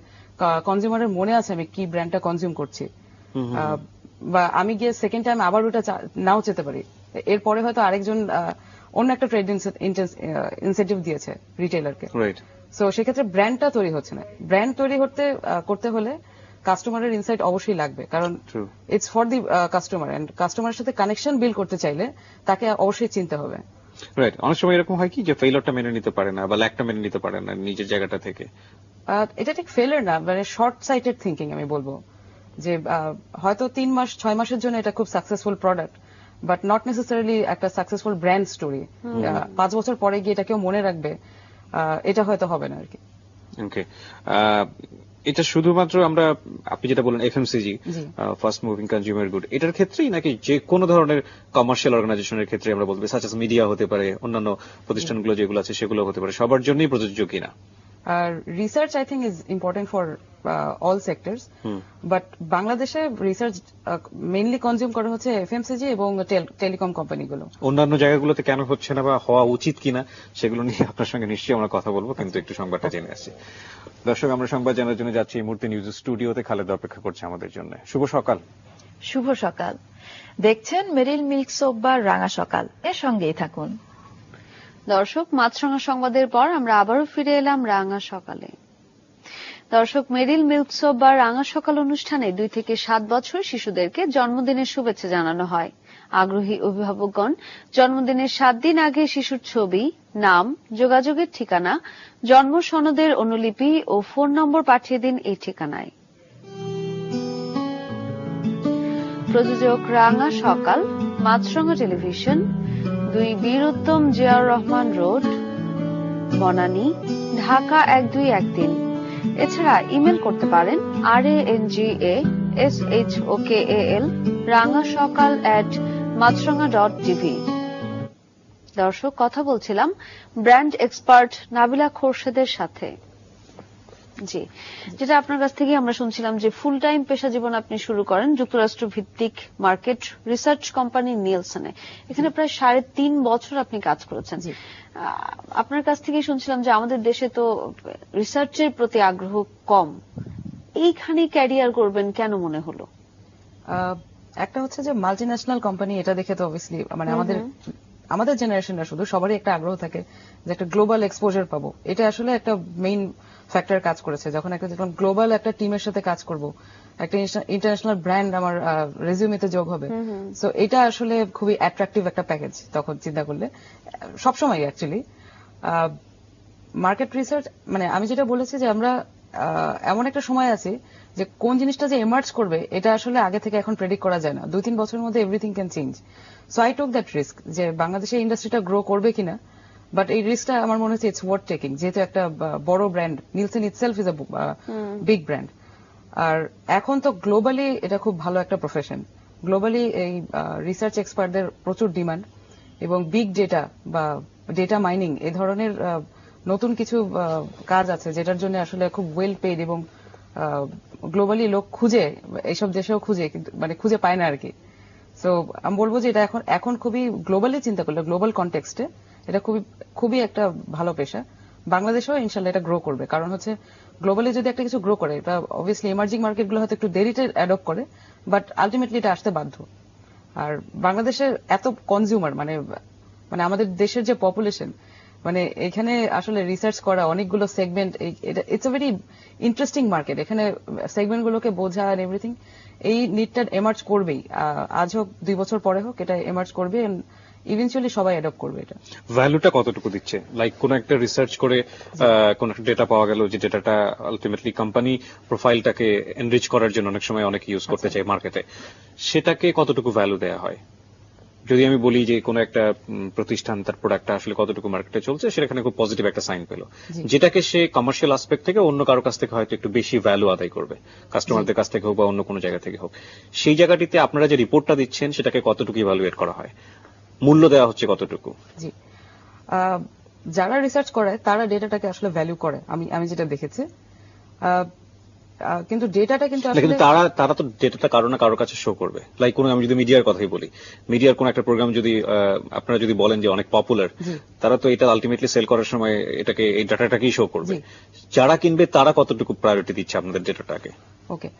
কনজিউমারের মনে আছে আমি কি ব্র্যান্ডটা কনজিউম করছি, বা আমি গিয়ে সেকেন্ড টাইম আবার ওটা নাও চেতে পারি, এরপরে হয়তো আরেকজন অন্য একটা ট্রেড ইনসেন্টিভ দিয়েছে রিটেইলারকে। সো সেক্ষেত্রে ব্র্যান্ডটা তৈরি হচ্ছে না। ব্র্যান্ড তৈরি করতে হলে কাস্টমারের ইনসাইট অবশ্যই লাগবে, কারণ it's for the customer, and কাস্টমারের সাথে কানেকশন বিল্ড করতে চাইলে তাকে অবশ্যই চিনতে হবে। রাইট। অনেক সময় এরকম হয় কি যে ফেইলিওরটা মেনে নিতে পারে না বা ল্যাকটা মেনে নিতে পারে না নিজের জায়গাটা থেকে। এটা ঠিক ফেলিওর না, মানে শর্ট সাইটেড থিঙ্কিং আমি বলবো, যে হয়তো 3 মাস 6 মাসের জন্য এটা খুব successful product, but not necessarily একটা সাকসেসফুল ব্র্যান্ড স্টোরি। 5 বছর পরে গিয়ে এটা কেউ মনে রাখবে, এটা হয়তো হবে না আর কি। ওকে, এটা শুধুমাত্র আমরা, আপনি যেটা বলেন এফএমসিজি, জি। ফাস্ট মুভিং কনজিউমার গুড, এটার ক্ষেত্রেই নাকি যে কোনো ধরনের কমার্শিয়াল অর্গানাইজেশনের ক্ষেত্রে আমরা বলতে সাচ এস মিডিয়া হতে পারে, অন্যান্য প্রতিষ্ঠানগুলো যেগুলো আছে সেগুলো হতে পারে, সবার জন্যই প্রযোজ্য কিনা? আর research I think is important for all sectors, but বাংলাদেশে রিসার্চ মেইনলি কনজিউম করা হচ্ছে এফএমসিজি এবং টেলিকম কোম্পানিগুলো। অন্যান্য জায়গাগুলোতে কেন হচ্ছে না বা হওয়া উচিত কিনা সেগুলো নিয়ে আপনার সঙ্গে নিশ্চয়ই আমরা কথা বলবো, কিন্তু একটু সংবাদটা জেনে আসছি। দর্শক, আমরা সংবাদ জানার জন্য যাচ্ছি এই মুহূর্তে নিউজ স্টুডিওতে। খালেদা অপেক্ষা করছে আমাদের জন্য। শুভ সকাল। শুভ সকাল। দেখছেন মেরিল মিল্ক সোপ বার রাঙা সকাল, এর সঙ্গেই থাকুন। দর্শক, মাছরাঙা সংবাদের পর আমরা আবারও ফিরে এলাম রাঙা সকালে। দর্শক, মেরিল মিল্ক সোপ বার রাঙা সকাল অনুষ্ঠানে 2 থেকে 7 বছর শিশুদেরকে জন্মদিনের শুভেচ্ছা জানানো হয়। আগ্রহী অভিভাবকগণ জন্মদিনের 7 দিন আগে শিশুর ছবি, নাম, যোগাযোগের ঠিকানা, জন্ম সনদের অনুলিপি ও ফোন নম্বর পাঠিয়ে দিন এই ঠিকানায়। প্রযোজক রাঙা সকাল, মাছরাঙা টেলিভিশন, 2 বীর উত্তম জিয়াউর রহমান রোড, বনানী, ঢাকা 1213। এছাড়া ইমেল করতে পারেন RANGASHOKAL rangasakal@matsranga.tv। দর্শক, কথা বলছিলাম ব্র্যান্ড এক্সপার্ট নাবিলা খোরশেদের সাথে। জি, যেটা আপনার কাছ থেকে আমরা শুনছিলাম যে ফুল টাইম পেশা জীবন আপনি শুরু করেন যুক্তরাষ্ট্র ভিত্তিক মার্কেট রিসার্চ কোম্পানি নিলসনে। এখানে প্রায় 3.5 বছর আপনি কাজ করেছেন। আপনার কাছ থেকে শুনছিলাম যে আমাদের দেশে তো রিসার্চের প্রতি আগ্রহ কম, এইখানে ক্যারিয়ার করবেন কেন মনে হলো? একটা হচ্ছে যে মাল্টি ন্যাশনাল কোম্পানি, এটা দেখে তো অবভিয়াসলি মানে আমাদের জেনারেশনরা শুধু সবারই একটা আগ্রহ থাকে যে একটা গ্লোবাল এক্সপোজার পাবো। এটা আসলে একটা মেইন ফ্যাক্টর কাজ করেছে। যখন গ্লোবাল একটা টিমের সাথে কাজ করব, একটা ইন্টারন্যাশনাল ব্র্যান্ড আমার রেজিউমেতে যোগ হবে, সো এটা আসলে খুবই অ্যাট্রাকটিভ একটা প্যাকেজ তখন চিন্তা করলে, সবসময় অ্যাকচুয়ালি। মার্কেট রিসার্চ মানে আমি যেটা বলেছি যে আমরা এমন একটা সময় আছি যে কোন জিনিসটা যে এমার্জ করবে এটা আসলে আগে থেকে এখন প্রেডিক্ট করা যায় না। 2-3 বছরের মধ্যে everything can change. So I took that risk যে বাংলাদেশের ইন্ডাস্ট্রিটা গ্রো করবে কিনা, বাট এই রিস্কটা আমার মনে হচ্ছে ইটস ওয়ার্থ টেকিং, যেহেতু একটা বড় brand, Nielsen itself is a big brand. আর এখন তো গ্লোবালি এটা খুব ভালো একটা প্রফেশন। গ্লোবালি এই রিসার্চ এক্সপার্টদের প্রচুর ডিমান্ড, এবং বিগ ডেটা বা ডেটা মাইনিং এই ধরনের নতুন কিছু কাজ আছে যেটার জন্য আসলে খুব ওয়েল পেড, এবং গ্লোবালি লোক খুঁজে, এইসব দেশেও খুঁজে, কিন্তু মানে খুঁজে পায় না আর কি। সো আমি বলবো যে এটা এখন খুবই গ্লোবালি চিন্তা করলে, গ্লোবাল কনটেক্সটে এটা খুবই একটা ভালো পেশা। বাংলাদেশেও ইনশাল্লাহ এটা গ্রো করবে, কারণ হচ্ছে গ্লোবালি যদি একটা কিছু গ্রো করে, এটা অবভিয়াসলি এমার্জিং মার্কেটগুলো হয়তো একটু দেরিতে অ্যাডপ্ট করে, বাট আলটিমেটলি এটা আসতে বাধ্য। আর বাংলাদেশের এত কনজিউমার, মানে আমাদের দেশের যে পপুলেশন, মানে এখানে আসলে রিসার্চ করা অনেকগুলো segment, it's a very interesting market. এখানে সেগমেন্ট গুলোকে বোঝা আর এভরিথিং, এই নিডটা এমার্জ করবেই, আজ হোক 2 বছর পরে হোক, এটা এমার্জ করবে, ইভেনচুয়ালি সবাই অ্যাডপ্ট করবে। এটা ভ্যালুটা কতটুকু দিচ্ছে? লাইক কোন একটা রিসার্চ করে কোন একটা ডেটা পাওয়া গেল, যে ডেটাটা আলটিমেটলি কোম্পানি প্রোফাইলটাকে এনরিচ করার জন্য অনেক সময় অনেক ইউজ করতে চায় মার্কেটে, সেটাকে কতটুকু ভ্যালু দেওয়া হয়? যদি আমি বলি যে কোন একটা প্রতিষ্ঠান তার প্রোডাক্টটা আসলে কতটুকু মার্কেটে চলছে, সেখানে খুব পজিটিভ একটা সাইন পেল, যেটাকে সে কমার্শিয়াল আসপেক্ট থেকে অন্য কারো কাছ থেকে হয়তো একটু বেশি ভ্যালু আদায় করবে, কাস্টমারদের কাছ থেকে হোক বা অন্য কোনো জায়গা থেকে হোক, সেই জায়গাটিতে আপনারা যে রিপোর্টটা দিচ্ছেন সেটাকে কতটুকু ইভ্যালুয়েট করা হয়, মূল্য দেওয়া হচ্ছে কতটুকু? জি, যারা রিসার্চ করে তারা ডেটাটাকে আসলে ভ্যালু করে, আমি যেটা দেখেছি। কিন্তু ডেটাটা কিন্তু আসলে তারা তো ডেটাটা কারো না কারোর কাছে শো করবে। লাইক আমি যদি মিডিয়ার কথাই বলি, মিডিয়ার কোন একটা প্রোগ্রাম যদি আপনারা যদি বলেন যে অনেক পপুলার, তারা তো এটা আলটিমেটলি সেল করার সময় এটাকে, এই ডাটাটাকেই শো করবে। যারা কিনবে তারা কতটুকু প্রায়োরিটি দিচ্ছে আপনাদের ডেটাটাকে? ওকে,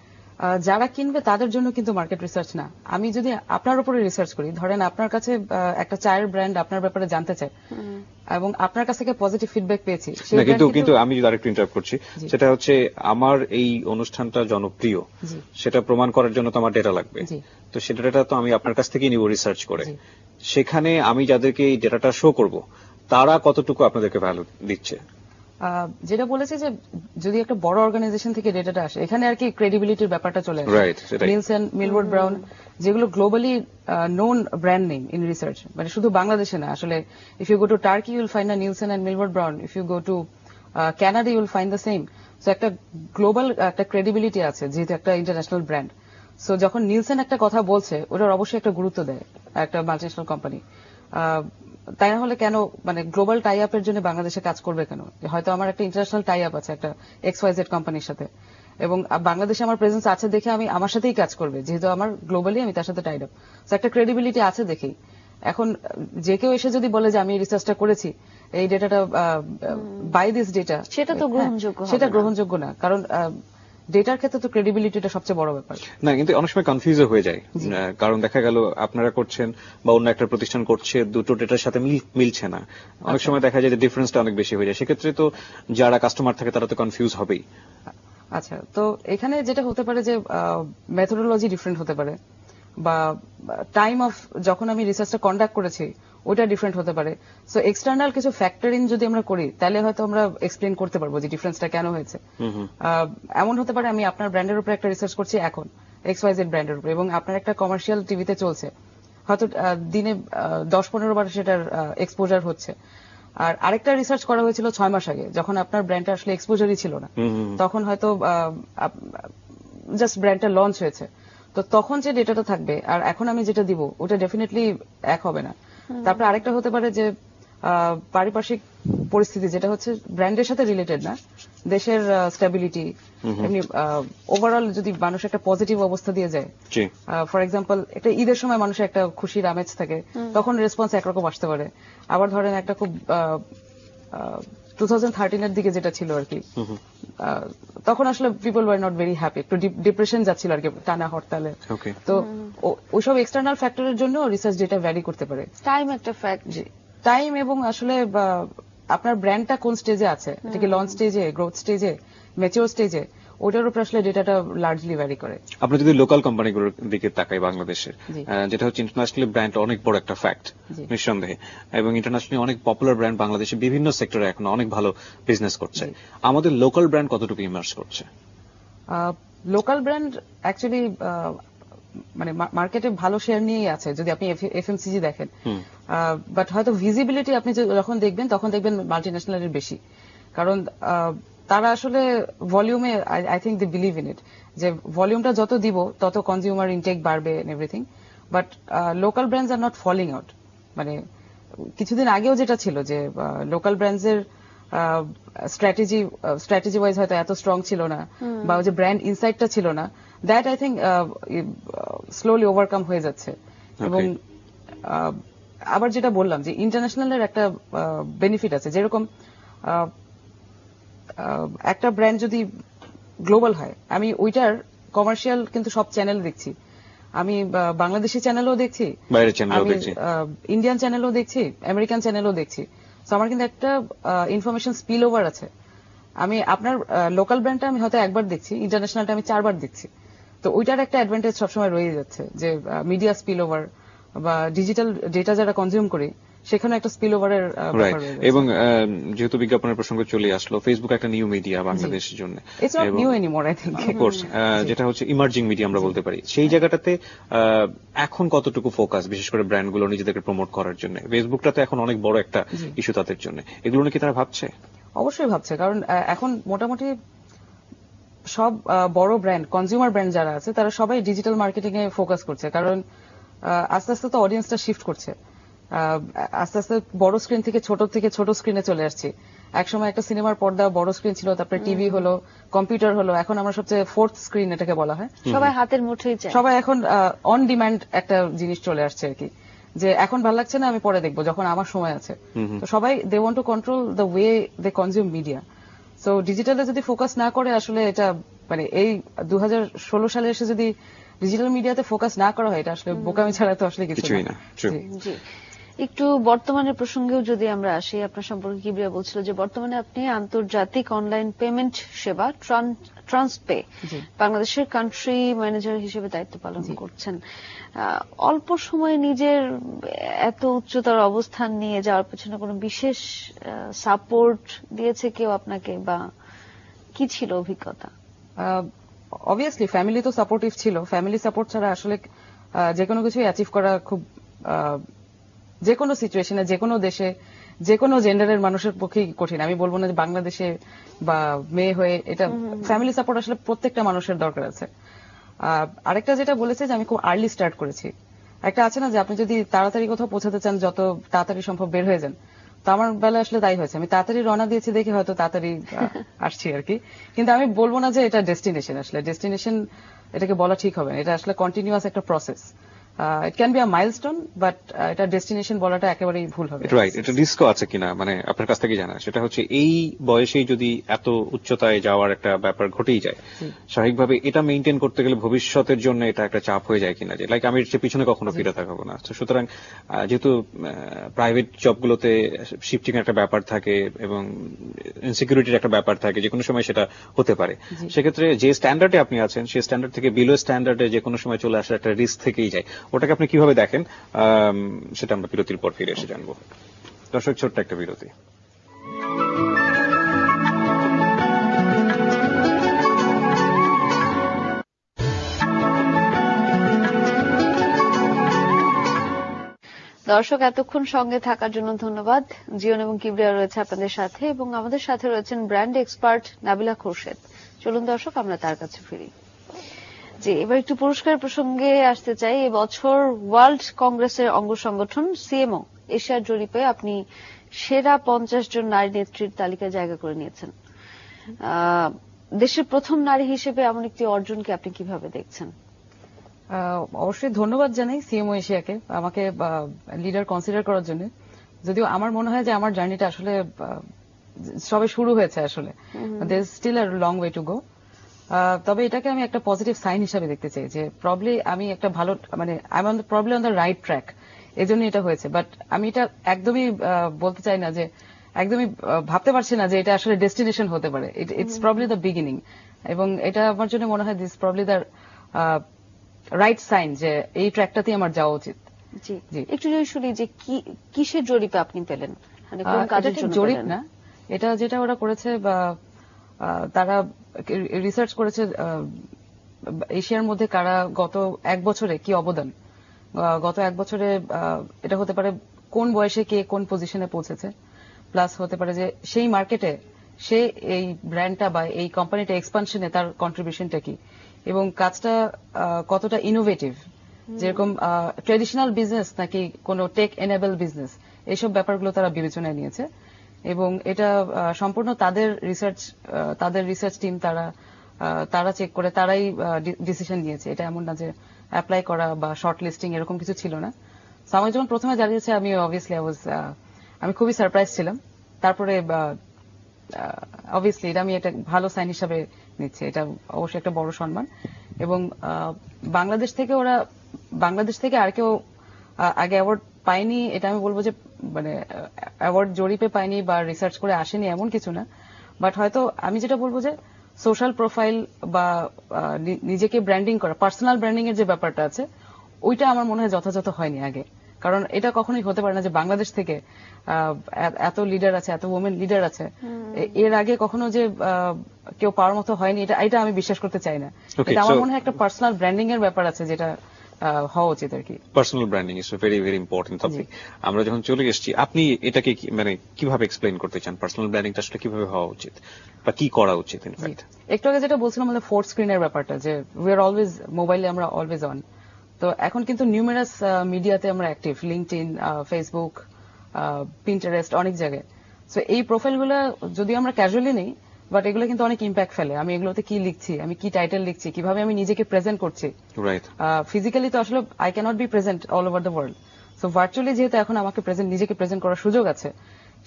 যারা কিনবে তাদের জন্য কিন্তু মার্কেট রিসার্চ না। আমি যদি আপনার উপরে রিসার্চ করি, ধরেন আপনার কাছে একটা চায়ের ব্র্যান্ড আপনার ব্যাপারে জানতে চায়, এবং আপনার কাছ থেকে পজিটিভ ফিডব্যাক পেয়েছি, কিন্তু আমি যদি আরেকটু ইন্টারাপ্ট করছি, সেটা হচ্ছে আমার এই অনুষ্ঠানটা জনপ্রিয়, সেটা প্রমাণ করার জন্য তো আমার ডেটা লাগবে। তো সেটা ডেটা তো আমি আপনার কাছ থেকেই নিব রিসার্চ করে। সেখানে আমি যাদেরকে এই ডেটাটা শো করব, তারা কতটুকু আপনাদেরকে ভ্যালু দিচ্ছে? যেটা বলেছে যে যদি একটা বড় অর্গানাইজেশন থেকে ডেটাটা আসে, এখানে আর কি ক্রেডিবিলিটির ব্যাপারটা চলে আসে। নিলসন, মিলওয়ার্ড ব্রাউন, যেগুলো globally known brand name in research, মানে শুধু বাংলাদেশে না, আসলে if you go to Turkey you will find a Nielsen and Millward Brown, if you go to Canada you'll find the same. So একটা global একটা credibility আছে যেহেতু একটা ইন্টারন্যাশনাল ব্র্যান্ড। সো যখন নিলসেন একটা কথা বলছে ওটার অবশ্যই একটা গুরুত্ব দেয় একটা মাল্টিন্যাশনাল কোম্পানি। তাই না হলে কেন মানে গ্লোবাল টাই আপের জন্য বাংলাদেশে কাজ করবে কেন? হয়তো আমার একটা ইন্টারন্যাশনাল টাই আপ আছে একটা XYZ কোম্পানির সাথে, এবং বাংলাদেশে আমার প্রেজেন্স আছে দেখে আমি আমার সাথেই কাজ করবে, যেহেতু আমার গ্লোবালি আমি তার সাথে টাইড আপ। তো একটা ক্রেডিবিলিটি আছে দেখেই। এখন যে কেউ এসে যদি বলে যে আমি রিসার্চটা করেছি, এই ডেটাটা বাই দিস ডেটা, সেটা তো গ্রহণযোগ্য হবে সেটা না। গ্রহণযোগ্য না, কারণ ডেটার ক্ষেত্রে তো ক্রেডিবিলিটিটা সবচেয়ে বড় ব্যাপার। না, কিন্তু অনেক সময় কনফিউজও হয়ে যায়, কারণ দেখা গেল আপনারা করছেন বা অন্য একটা প্রতিষ্ঠান করছে, দুটো ডেটার সাথে মিলছে না। অনেক সময় দেখা যায় যে ডিফারেন্সটা অনেক বেশি হয়ে যায়, সেক্ষেত্রে তো যারা কাস্টমার থাকে তারা তো কনফিউজ হবেই। আচ্ছা, তো এখানে যেটা হতে পারে যে মেথোডোলজি ডিফারেন্ট হতে পারে, বা টাইম অফ যখন আমি রিসার্চটা কন্ডাক্ট করেছি ওটা ডিফারেন্ট হতে পারে। সো এক্সটার্নাল কিছু ফ্যাক্টরিং যদি আমরা করি তাহলে হয়তো আমরা এক্সপ্লেন করতে পারবো যে ডিফারেন্সটা কেন হয়েছে। এমন হতে পারে আমি আপনার ব্র্যান্ডের উপরে একটা রিসার্চ করছি এখন XYZ ব্র্যান্ডের উপরে, এবং আপনার একটা কমার্শিয়াল টিভিতে চলছে, হয়তো দিনে 10-15 বার সেটার এক্সপোজার হচ্ছে। আর আরেকটা রিসার্চ করা হয়েছিল 6 মাস আগে, যখন আপনার ব্র্যান্ডটা আসলে এক্সপোজারই ছিল না, তখন হয়তো জাস্ট ব্র্যান্ডটা লঞ্চ হয়েছে। তো তখন যে ডেটাটা থাকবে আর এখন আমি যেটা দিব ওটা ডেফিনেটলি এক হবে না। তারপরে আরেকটা হতে পারে যে পারিপার্শ্বিক পরিস্থিতি, যেটা হচ্ছে ব্র্যান্ডের সাথে রিলেটেড না, দেশের স্টেবিলিটি, এমনি ওভারঅল যদি মানুষ একটা পজিটিভ অবস্থা দিয়ে যায়, ফর এক্সাম্পল একটা ঈদের সময় মানুষের একটা খুশির আমেজ থাকে, তখন রেসপন্স একরকম আসতে পারে। আবার ধরেন একটা খুব 2013 এর দিকে যেটা ছিল আর কি, তখন আসলে people were not very happy, একটু ডিপ্রেশন যাচ্ছিল আর কি টানা হরতালে। তো ওইসব এক্সটার্নাল ফ্যাক্টরের জন্য রিসার্চ ডেটা ভ্যারি করতে পারে। টাইম একটা ফ্যাক্ট। টাইম এবং আসলে আপনার ব্র্যান্ডটা কোন স্টেজে আছে, এটা কি লঞ্চ স্টেজে, গ্রোথ স্টেজে, ম্যাচিওর স্টেজে, ওটার উপর আসলে ডেটাটা লার্জলি ভ্যারি করে। আমরা যদি লোকাল কোম্পানিগুলোর দিকে তাকাই বাংলাদেশের, যেটা হচ্ছে ইন্টারন্যাশনালি ব্র্যান্ড অনেক বড় একটা ফ্যাক্ট নিঃসন্দেহে, এবং ইন্টারন্যাশনালি অনেক পপুলার ব্র্যান্ড বাংলাদেশে বিভিন্ন সেক্টরে এখন অনেক ভালো বিজনেস করছে। আমাদের লোকাল ব্র্যান্ড কতটুকু ইমার্জ করছে? লোকাল ব্র্যান্ড অ্যাকচুয়ালি মানে মার্কেটে ভালো শেয়ার নিয়েই আছে যদি আপনি FMCG দেখেন, বাট হয়তো ভিজিবিলিটি আপনি যখন দেখবেন তখন দেখবেন মাল্টিন্যাশনালের বেশি, কারণ তারা আসলে ভলিউমে I think they believe in it, যে ভলিউমটা যত দিব তত কনজিউমার ইনটেক বাড়বে and everything. But local brands are not falling out. কিছুদিন আগেও যেটা ছিল যে লোকাল ব্র্যান্ডস এর স্ট্র্যাটেজি ওয়াইজ হয়তো এত স্ট্রং ছিল না, বা ওই যে ব্র্যান্ড ইনসাইটটা ছিল না, that I think slowly overcome হয়ে যাচ্ছে। এবং আবার যেটা বললাম যে ইন্টারন্যাশনালের একটা বেনিফিট আছে, যেরকম একটা ব্র্যান্ড যদি গ্লোবাল হয়, আমি ওইটার কমার্শিয়াল কিন্তু সব চ্যানেল দেখছি, আমি বাংলাদেশি চ্যানেলও দেখছি, ইন্ডিয়ান চ্যানেলও দেখছি, আমেরিকান চ্যানেলও দেখছি। তো আমার কিন্তু একটা ইনফরমেশন স্পিল ওভার আছে। আমি আপনার লোকাল ব্র্যান্ডটা আমি হয়তো একবার দেখছি, ইন্টারন্যাশনালটা আমি 4 বার দেখছি। তো ওইটার একটা অ্যাডভান্টেজ সবসময় রয়ে যাচ্ছে, যে মিডিয়া স্পিল ওভার বা ডিজিটাল ডেটা যারা কনজিউম করি সেখানে একটা স্পিল ওভারের ব্যাপার রয়ে যাচ্ছে। এবং যেহেতু বিজ্ঞাপনের প্রসঙ্গ চলে আসলো, ফেসবুক একটা নিউ মিডিয়া বাংলাদেশের জন্য, it's not new anymore I think, of course, যেটা হচ্ছে ইমার্জিং মিডিয়া আমরা বলতে পারি। সেই জায়গাটাতে এখন কতটুকু ফোকাস, বিশেষ করে ব্র্যান্ডগুলো নিজেদেরকে প্রমোট করার জন্য? ফেসবুকটা তো এখন অনেক বড় একটা ইস্যু তাদের জন্য, এগুলো নাকি তারা ভাবছে? অবশ্যই ভাবছে, কারণ এখন মোটামুটি সব বড় ব্র্যান্ড, কনজিউমার ব্র্যান্ড যারা আছে তারা সবাই ডিজিটাল মার্কেটিং এ ফোকাস করছে, কারণ আস্তে আস্তে তো অডিয়েন্সটা শিফট করছে, আস্তে আস্তে বড় স্ক্রিন থেকে ছোট স্ক্রিনে চলে আসছি। একসময় একটা সিনেমার পর্দা বড় স্ক্রিন ছিল, তারপরে টিভি হলো, কম্পিউটার হলো, এখন আমরা সবচেয়ে ফোর্থ স্ক্রিন এটাকে বলা হয়। সবাই হাতের মুঠোয় চায়, সবাই এখন অন ডিমান্ড একটা জিনিস চলে আসছে আর কি, যে এখন ভালো লাগছে না আমি পরে দেখবো যখন আমার সময় আছে। তো সবাই they want to control the way they consume media. So ডিজিটালে যদি ফোকাস না করে আসলে এটা এই 2016 সালে এসে যদি ডিজিটাল মিডিয়াতে ফোকাস না করা হয়, এটা আসলে বোকামি ছাড়া তো আসলে কিছুই না। জি, একটু বর্তমানের প্রসঙ্গেও যদি আমরা আসি, আপনার সম্পর্কে কিবরিয়া বলছিল যে বর্তমানে আপনি আন্তর্জাতিক অনলাইন পেমেন্ট সেবা ট্রান্সপে বাংলাদেশের কান্ট্রি ম্যানেজার হিসেবে দায়িত্ব পালন করছেন। অল্প সময়ে নিজের এত উচ্চতর অবস্থান নিয়ে যাওয়ার পেছনে কোনো বিশেষ সাপোর্ট দিয়েছে কেউ আপনাকে, বা কি ছিল অভিজ্ঞতা? অবভিয়াসলি ফ্যামিলি তো সাপোর্টিভ ছিল। ফ্যামিলি সাপোর্ট ছাড়া আসলে যে কোনো কিছুই অ্যাচিভ করা খুব, যে কোনো সিচুয়েশনে, যে কোনো দেশে, যে কোনো জেন্ডারের মানুষের পক্ষেই কঠিন। আমি বলবো না যে বাংলাদেশে বা মেয়ে হয়ে এটা ফ্যামিলি সাপোর্ট আসলে প্রত্যেকটা মানুষের দরকার আছে। আরেকটা যেটা বলেছে যে আমি খুব আর্লি স্টার্ট করেছি, একটা আছে না যে আপনি যদি তাড়াতাড়ি কোথাও পৌঁছাতে চান যত তাড়াতাড়ি সম্ভব বের হয়ে যান, তো আমার বেলায় আসলে তাই হয়েছে। আমি তাড়াতাড়ি রওনা দিয়েছি দেখে হয়তো তাড়াতাড়ি আসছি আর কি। কিন্তু আমি বলবো না যে এটা ডেস্টিনেশন, আসলে ডেস্টিনেশন এটাকে বলা ঠিক হবে না, এটা আসলে কন্টিনিউয়াস একটা process. It can be a milestone, but এটা ডেস্টিনেশন বলাটা একেবারেই ভুল হবে। রাইট, এটা রিস্কও আছে কিনা মানে আপনার কাছ থেকে জানা, সেটা হচ্ছে এই বয়সেই যদি এত উচ্চতায় যাওয়ার একটা ব্যাপার ঘটেই যায়, স্বাভাবিকভাবে এটা মেইনটেইন করতে গেলে ভবিষ্যতের জন্য এটা একটা চাপ হয়ে যায় কিনা, যে লাইক আমি এর পিছনে কখনো ফিরে থাকবো না। তো সুতরাং যেহেতু প্রাইভেট জবগুলোতে শিফটিং একটা ব্যাপার থাকে এবং ইনসিকিউরিটির একটা ব্যাপার থাকে, যে কোনো সময় সেটা হতে পারে, সেক্ষেত্রে যে স্ট্যান্ডার্ডে আপনি আছেন সেই স্ট্যান্ডার্ড থেকে বিলো স্ট্যান্ডার্ডে যে কোনো সময় চলে আসার একটা রিস্ক থেকেই যায়। ওটাকে আপনি কিভাবে দেখেন সেটা আমরা বিরতির পর ফিরে এসে জানবো। দর্শক, ছোট্ট একটা বিরতি। দর্শক, এতক্ষণ সঙ্গে থাকার জন্য ধন্যবাদ। জিওন এবং কিবরিয়া রয়েছে আপনাদের সাথে, এবং আমাদের সাথে রয়েছেন ব্র্যান্ড এক্সপার্ট নাবিলা খোরশেদ। চলুন দর্শক, আমরা তার কাছে ফিরি। জি, এবার একটু পুরস্কার প্রসঙ্গে আসতে চাই। এবছর ওয়ার্ল্ড কংগ্রেসের অঙ্গ সংগঠন সিএমও এশিয়ার জরিপে আপনি সেরা 50 জন নারী নেত্রীর তালিকায় জায়গা করে নিয়েছেন। দেশের প্রথম নারী হিসেবে এমন একটি অর্জনকে আপনি কিভাবে দেখছেন? অবশ্যই ধন্যবাদ জানাই সিএমও এশিয়াকে আমাকে লিডার কনসিডার করার জন্য। যদিও আমার মনে হয় যে আমার জার্নিটা আসলে সবে শুরু হয়েছে, আসলে there's still a long way to go. তবে এটাকে আমি একটা পজিটিভ সাইন হিসাবে দেখতে চাই যে প্রবলি আমি একটা ভালো, মানে I am probably on the right track, এজন্য এটা হয়েছে। বাট আমি এটা একদমই বলতে চাই না যে, একদমই ভাবতে পারছি না যে এটা আসলে ডেস্টিনেশন হতে পারে। ইটস প্রবলি দ্য বিগিনিং, এবং এটা আমার জন্য মনে হয় this probably the right sign যে এই ট্র্যাকটাতেই আমার যাওয়া উচিত। জি, একটু যদি শুনি যে কিসের জরিপে আপনি পেলেন, মানে কোন এটা কাজের ঠিক জন্য জরিপ পেলেন? না, এটা যেটা ওরা করেছে বা তারা রিসার্চ করেছে এশিয়ার মধ্যে কারা গত এক বছরে কি অবদান, গত এক বছরে এটা হতে পারে কোন বয়সে কে কোন পজিশনে পৌঁছেছে, প্লাস হতে পারে যে সেই মার্কেটে সে এই ব্র্যান্ডটা বা এই কোম্পানিটা এক্সপানশনে তার কন্ট্রিবিউশনটা কি, এবং কাজটা কতটা ইনোভেটিভ, যেরকম ট্রেডিশনাল বিজনেস নাকি কোনো টেক এনেবল বিজনেস, এইসব ব্যাপারগুলো তারা বিবেচনায় নিয়েছে। এবং এটা সম্পূর্ণ তাদের রিসার্চ টিম তারা চেক করে তারাই ডিসিশন নিয়েছে। এটা এমন না যে অ্যাপ্লাই করা বা শর্ট লিস্টিং এরকম কিছু ছিল না। সো আমি যখন প্রথমে জানিয়েছে আমি অবভিয়াসলি আমি খুবই সারপ্রাইজ ছিলাম। তারপরে অবভিয়াসলি এটা আমি একটা ভালো সাইন হিসাবে নিচ্ছি, এটা অবশ্যই একটা বড় সম্মান। এবং বাংলাদেশ থেকে আর কেউ আগে অ্যাওয়ার্ড পায়নি এটা আমি বলবো যে, মানে অ্যাওয়ার্ড জরিপে পায়নি বা রিসার্চ করে আসেনি এমন কিছু না। বাট হয়তো আমি যেটা বলবো যে সোশ্যাল প্রোফাইল বা নিজেকে ব্র্যান্ডিং করা, পার্সোনাল ব্র্যান্ডিং এর যে ব্যাপারটা আছে, ওইটা আমার মনে হয় যথাযথ হয়নি আগে। কারণ এটা কখনোই হতে পারে না যে বাংলাদেশ থেকে এত লিডার আছে, এত ওমেন লিডার আছে, এর আগে কখনো যে কেউ পাওয়ার মতো হয়নি, এটা আমি বিশ্বাস করতে চাই না। এটা আমার মনে হয় একটা পার্সোনাল ব্র্যান্ডিং এর ব্যাপার আছে যেটা হওয়া উচিত আর কি। Personal branding is very very important topic. আমরা যখন চলে এসেছি, আপনি এটাকে মানে কিভাবে এক্সপ্লেইন করতে চান? পার্সোনাল ব্র্যান্ডিংটা আসলে কিভাবে হওয়া উচিত বা কি করা উচিত? ইনফ্যাক্ট একটু আগে যেটা বলছিলাম আমাদের ফোর্থ স্ক্রিনের ব্যাপারটা, যে উই আর অলওয়েজ মোবাইলে, আমরা অলওয়েজ অন। তো এখন কিন্তু নিউমেরাস মিডিয়াতে আমরা অ্যাক্টিভ, লিঙ্কডইন, ফেসবুক, পিন্টারেস্ট, অনেক জায়গায়। সো এই প্রোফাইলগুলো যদি আমরা ক্যাজুয়ালি নেই, বাট এগুলো কিন্তু অনেক ইম্প্যাক্ট ফেলে। আমি এগুলোতে কি লিখছি, আমি কি টাইটেল লিখছি, কিভাবে আমি নিজেকে প্রেজেন্ট করছি। রাইট, ফিজিক্যালি তো আসলে I can't be present all over the world. So virtually যেহেতু এখন আমাকে নিজেকে প্রেজেন্ট করার সুযোগ আছে,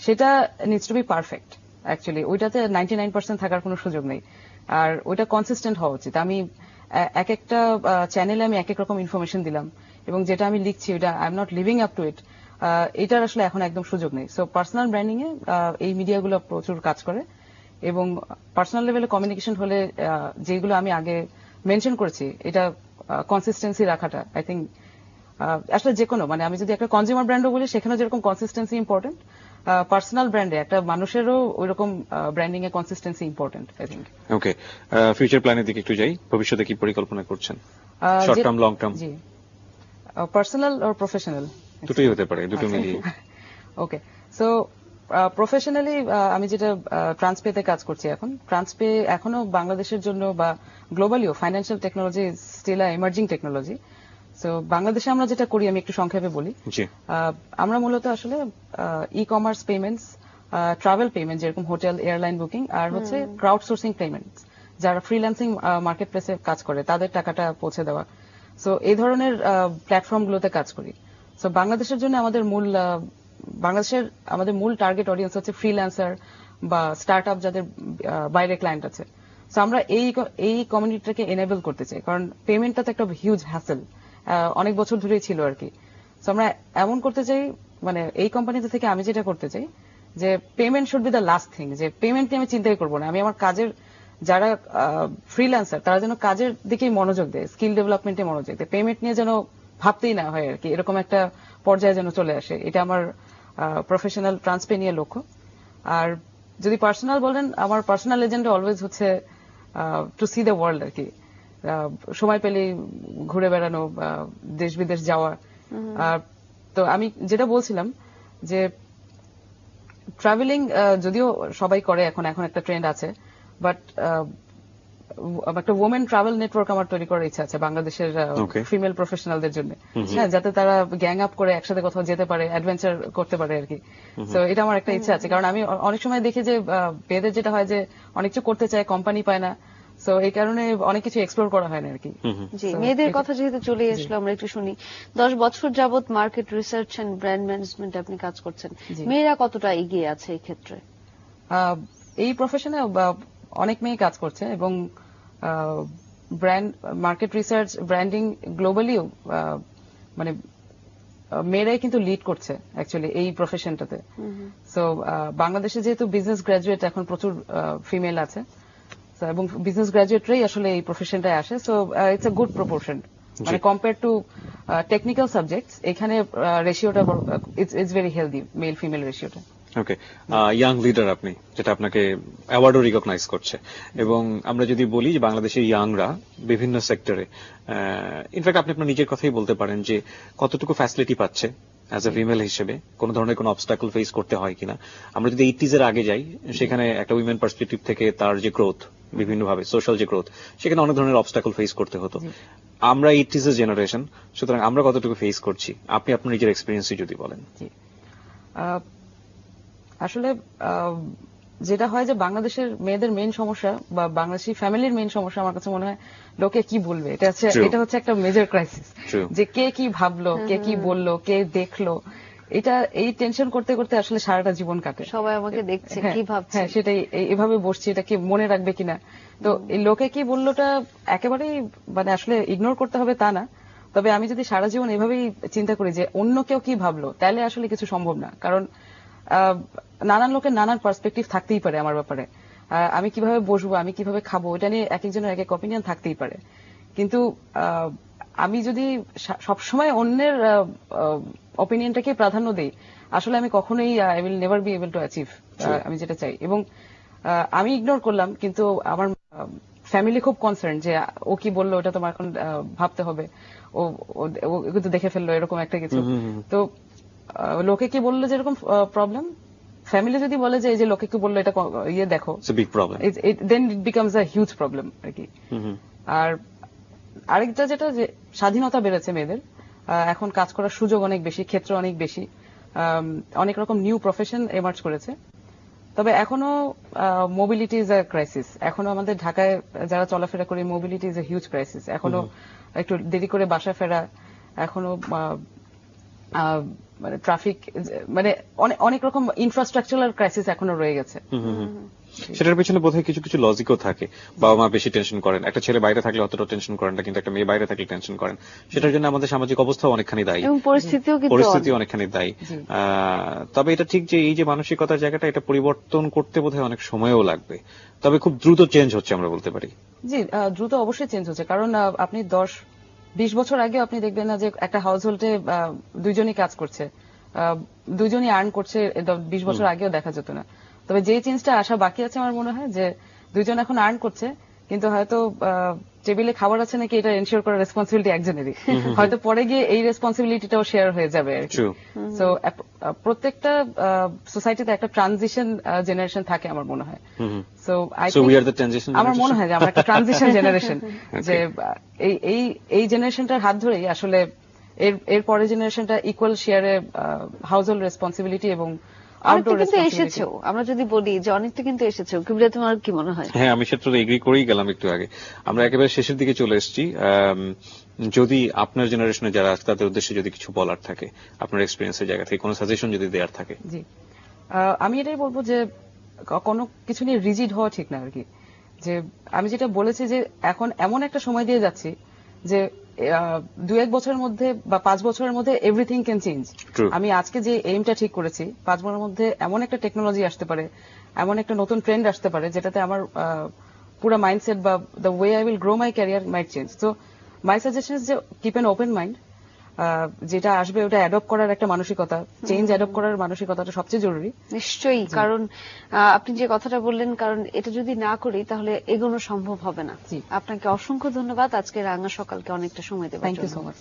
সেটা needs to be perfect. Actually ওইটাতে 99% থাকার কোনো সুযোগ নেই, আর ওইটা কনসিস্টেন্ট হওয়া উচিত। আমি এক একটা চ্যানেলে আমি এক এক রকম ইনফরমেশন দিলাম, এবং যেটা আমি লিখছি ওইটা I am not living up to it, এটার আসলে এখন একদম সুযোগ নেই। সো পার্সোনাল ব্র্যান্ডিং এ এই মিডিয়াগুলো প্রচুর কাজ করে, এবং পার্সোনাল লেভেলে কমিউনিকেশন হলে যেগুলো আমি আগে মেনশন করেছি, এটা কনসিস্টেন্সি রাখাটা আই থিঙ্ক আসলে যে কোনো, মানে আমি যদি একটা কনজিউমার ব্র্যান্ডও বলি, সেখানে যেরকম কনসিস্টেন্সি ইম্পর্টেন্ট, পার্সোনাল ব্র্যান্ডে একটা মানুষেরও ওইরকম branding A consistency important I think. Okay, future প্ল্যানের দিকে একটু যাই। ভবিষ্যতে কি পরিকল্পনা করছেন? Short term, long term? G, personal or professional? দুটোই হতে পারে, দুটো মিলিয়ে। ওকে, সো প্রফেশনালি আমি যেটা ট্রান্সপেতে কাজ করছি এখন, ট্রান্সপে এখনো বাংলাদেশের জন্য বা গ্লোবালিও financial technology still emerging technology. তো বাংলাদেশে আমরা যেটা করি আমি একটু সংক্ষেপে বলি। জি। আমরা মূলত আসলে e commerce payments, travel payment যেরকম হোটেল এয়ারলাইন বুকিং, আর হচ্ছে ক্রাউড সোর্সিং পেমেন্ট, যারা ফ্রিল্যান্সিং মার্কেট প্লেসে কাজ করে তাদের টাকাটা পৌঁছে দেওয়া। সো এই ধরনের প্ল্যাটফর্মগুলোতে কাজ করি। সো বাংলাদেশের জন্য আমাদের মূল টার্গেট অডিয়েন্স হচ্ছে ফ্রিল্যান্সার বা স্টার্ট আপ যাদের বাইরে ক্লায়েন্ট আছে। সো আমরা এই কমিউনিটিটাকে এনেবল করতে চাই, কারণ পেমেন্টটা তো একটা হিউজ হ্যাসেল, অনেক বছর ধরেই ছিল আর কি। সো আমরা এমন করতে চাই, মানে এই কোম্পানিতে থেকে আমি যেটা করতে চাই যে payment should be the last thing, যে পেমেন্ট নিয়ে আমি চিন্তাই করবো না, আমি আমার কাজের যারা ফ্রিল্যান্সার তারা যেন কাজের দিকেই মনোযোগ দেয়, স্কিল ডেভেলপমেন্টে মনোযোগ দেয়, পেমেন্ট নিয়ে যেন ভাবতেই না হয় আর কি, এরকম একটা পর্যায়ে যেন চলে আসে। এটা আমার প্রফেশনাল ট্রান্সপে নিয়ে লক্ষ্য। আর যদি পার্সোনাল বলেন, আমার পার্সোনাল এজেন্ডা অলওয়েজ হচ্ছে টু সি দ্য ওয়ার্ল্ড আর কি, সময় পেলেই ঘুরে বেড়ানো, দেশ বিদেশ যাওয়া। তো আমি যেটা বলছিলাম যে ট্রাভেলিং যদিও সবাই করে এখন একটা ট্রেন্ড আছে, বাট একটা ওমেন ট্রাভেল নেটওয়ার্ক আমার তৈরি করার ইচ্ছা আছে বাংলাদেশের ফিমেল প্রফেশনালদের জন্য, হ্যাঁ, যাতে তারা গ্যাং আপ করে একসাথে কোথাও যেতে পারে, অ্যাডভেঞ্চার করতে পারে আর কি। তো এটা আমার একটা ইচ্ছা আছে, কারণ আমি অনেক সময় দেখি যে মেয়েদের যেটা হয় যে অনেক কিছু করতে চায়, কোম্পানি পায় না, সো এই কারণে অনেক কিছু এক্সপ্লোর করা হয় না আর কি। জি, মেয়েদের কথা যেহেতু চলে আসলো, আমরা একটু শুনি। 10 বছর যাবত market research and brand management আপনি কাজ করছেন, মেয়েরা কতটা এগিয়ে আছে এই ক্ষেত্রে? এই প্রফেশনে অনেক মেয়ে কাজ করছে, এবং ব্র্যান্ড মার্কেট রিসার্চ ব্র্যান্ডিং গ্লোবালিও মানে মেয়েরাই কিন্তু লিড করছে অ্যাকচুয়ালি এই প্রফেশনটাতে। সো বাংলাদেশে যেহেতু বিজনেস গ্রাজুয়েট এখন প্রচুর ফিমেল আছে, এবং বিজনেস গ্রাজুয়েটরাই আসলে এই প্রফেশনটায় আসে, so it's a good proportion, মানে কম্পেয়ার টু টেকনিক্যাল সাবজেক্টস এখানে রেশিওটা it's very healthy, male female রেশিওটা। ওকে, ইয়াং লিডার আপনি, যেটা আপনাকে অ্যাওয়ার্ডও রিকগনাইজ করছে। এবং আমরা যদি বলি যে বাংলাদেশের ইয়াংরা বিভিন্ন সেক্টরে, ইনফ্যাক্ট আপনি আপনার নিজের কথাই বলতে পারেন যে কতটুকু ফ্যাসিলিটি পাচ্ছে অ্যাজ এ ফিমেল হিসেবে, কোন ধরনের কোনো অবস্টাকল ফেস করতে হয় কিনা। আমরা যদি 80s এর আগে যাই, সেখানে একটা উইমেন পার্সপেক্টিভ থেকে তার যে গ্রোথ, বিভিন্নভাবে সোশ্যাল যে গ্রোথ, সেখানে অনেক ধরনের অবস্টাকল ফেস করতে হতো। আমরা 80s এর জেনারেশন, সুতরাং আমরা কতটুকু ফেস করছি আপনি আপনার নিজের এক্সপিরিয়েন্সই যদি বলেন। আসলে যেটা হয় যে বাংলাদেশের মেয়েদের মেইন সমস্যা বা বাংলাদেশি ফ্যামিলির মেইন সমস্যা আমার কাছে মনে হয় লোকে কি বলবে, এটা হচ্ছে একটা মেজর ক্রাইসিস, যে কে কি ভাবলো, কে কি বললো, কে দেখলো, এই টেনশন করতে করতে আসলে সারাটা জীবন কাটে। সবাই আমাকে দেখছে, কি ভাবছে, হ্যাঁ সেটাই, এভাবে বসছি, এটা কি মনে রাখবে কিনা। তো এই লোকে কি বললোটা একেবারেই মানে আসলে ইগনোর করতে হবে তা না, তবে আমি যদি সারা জীবন এভাবেই চিন্তা করি যে অন্য কেউ কি ভাবলো, তাহলে আসলে কিছু সম্ভব না। কারণ নানান লোকের নানান পার্সপেক্টিভ থাকতেই পারে আমার ব্যাপারে, আমি কিভাবে বসবো, আমি কিভাবে খাবো, এটা নিয়ে এক একজনের এক এক অপিনিয়ন থাকতেই পারে। কিন্তু আমি যদি সবসময় অন্যের অপিনিয়নটাকে প্রাধান্য দিই, আসলে আমি কখনোই I will never be able to achieve আমি যেটা চাই। এবং আমি ইগনোর করলাম, কিন্তু আমার ফ্যামিলি খুব কনসার্ন যে ও কি বললো ওটা তোমার এখন ভাবতে হবে, ও কিন্তু দেখে ফেললো, এরকম একটা কিছু। তো লোকে কি বললো যেরকম প্রবলেম, ফ্যামিলি যদি বলে যে এই যে লোকে কি বললো এটা ইয়ে দেখো, then it becomes a huge problem আর কি। আর আরেকটা যেটা, যে স্বাধীনতা বেড়েছে মেয়েদের, এখন কাজ করার সুযোগ অনেক বেশি, ক্ষেত্র অনেক বেশি, অনেক রকম নিউ প্রফেশন এমার্জ করেছে। তবে এখনো মোবিলিটি ইজ আ ক্রাইসিস, এখনো আমাদের ঢাকায় যারা চলাফেরা করি mobility is a huge crisis, এখনো একটু দেরি করে বাসা ফেরা, এখনো মানে ট্রাফিক, মানে অনেক রকম ইনফ্রাস্ট্রাকচারাল ক্রাইসিস এখনো রয়ে গেছে। সেটার পিছনে বোধহয় কিছু কিছু লজিকও থাকে। বাবা মা বেশি টেনশন করেন, একটা ছেলে বাইরে থাকলে অতটা টেনশন করেন না, কিন্তু একটা মেয়ে বাইরে থাকলে টেনশন করেন। সেটার জন্য আমাদের সামাজিক অবস্থা অনেকখানি দায়ী, এবং পরিস্থিতি অনেকখানি দায়ী। তবে এটা ঠিক যে এই যে মানসিকতার জায়গাটা, এটা পরিবর্তন করতে বোধহয় অনেক সময়ও লাগবে, তবে খুব দ্রুত চেঞ্জ হচ্ছে আমরা বলতে পারি। জি, দ্রুত অবশ্যই চেঞ্জ হচ্ছে, কারণ আপনি 10-20 বছর আগে আপনি দেখবেন না যে একটা হাউস হোল্ডে দুইজনই কাজ করছে, দুইজনই আর্ন করছে, 20 বছর আগেও দেখা যেত না। তবে যে চেঞ্জটা আসা বাকি আছে আমার মনে হয় যে দুইজন এখন আর্ন করছে, কিন্তু হয়তো টেবিলে খাবার আছে নাকি এটা এনশিওর করার রেসপন্সিবিলিটি একজনেরই, হয়তো পরে গিয়ে এই রেসপন্সিবিলিটিটাও শেয়ার হয়ে যাবে আর কি। True. সো প্রত্যেকটা সোসাইটিতে একটা ট্রানজিশন জেনারেশন থাকে আমার মনে হয়। So So we are the transition আমার মনে হয় যে আমরা একটা ট্রানজিশন জেনারেশন, Okay. যে এই জেনারেশনটার হাত ধরেই আসলে এর পরের জেনারেশনটা ইকুয়াল শেয়ারে হাউস হোল্ড রেসপন্সিবিলিটি এবং অনেকটা আউটডোর কিন্তু রেসপন্সিবিলিটি। এসেছেও, আমরা যদি বলি যে অনেকটা কিন্তু এসেছেও। কিবরিয়া, তোমার কি মনে হয়? হ্যাঁ, আমি সেটা এগ্রি করেই গেলাম একটু আগে। আমরা একেবারে শেষের দিকে চলে এসেছি। যদি আপনার জেনারেশনে যারা আছে তাদের উদ্দেশ্যে যদি কিছু বলার থাকে, আপনার এক্সপিরিয়েন্সের জায়গা থেকে কোনো সাজেশন যদি দেওয়ার থাকে। জি, আমি এটাই বলবো যে কোনো কিছু নিয়ে রিজিড হওয়া ঠিক না আর কি। যে আমি যেটা বলেছি যে এখন এমন একটা সময় দিয়ে যাচ্ছি যে 2-1 বছরের মধ্যে বা 5 বছরের মধ্যে এভরিথিং ক্যান চেঞ্জ। True. আমি আজকে যে এইমটা ঠিক করেছি 5 বছরের মধ্যে এমন একটা টেকনোলজি আসতে পারে, এমন একটা নতুন ট্রেন্ড আসতে পারে যেটাতে আমার পুরো মাইন্ডসেট বা the way I will grow my career might change. So my suggestion is যে কিপ অ্যান ওপেন মাইন্ড, যেটা আসবে ওটা অ্যাডপ্ট করার একটা মানসিকতা, চেঞ্জ অ্যাডপ্ট করার মানসিকতাটা সবচেয়ে জরুরি। নিশ্চয়ই, কারণ আপনি যে কথাটা বললেন, কারণ এটা যদি না করি তাহলে এগোনো সম্ভব হবে না। জি। আপনাকে অসংখ্য ধন্যবাদ আজকে রাঙা সকালকে অনেকটা সময় দেওয়ার থ্যাংক ইউ জন্য। So much.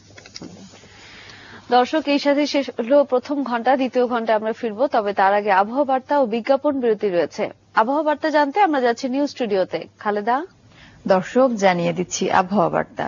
দর্শক, এই সাথে শেষ হলো প্রথম ঘন্টা। দ্বিতীয় ঘন্টা আমরা ফিরবো, তবে তার আগে আবহাওয়া বার্তা ও বিজ্ঞাপন বিরতি রয়েছে। আবহাওয়া বার্তা জানতে আমরা যাচ্ছি নিউজ স্টুডিওতে। খালেদা। দর্শক, জানিয়ে দিচ্ছি আবহাওয়া বার্তা।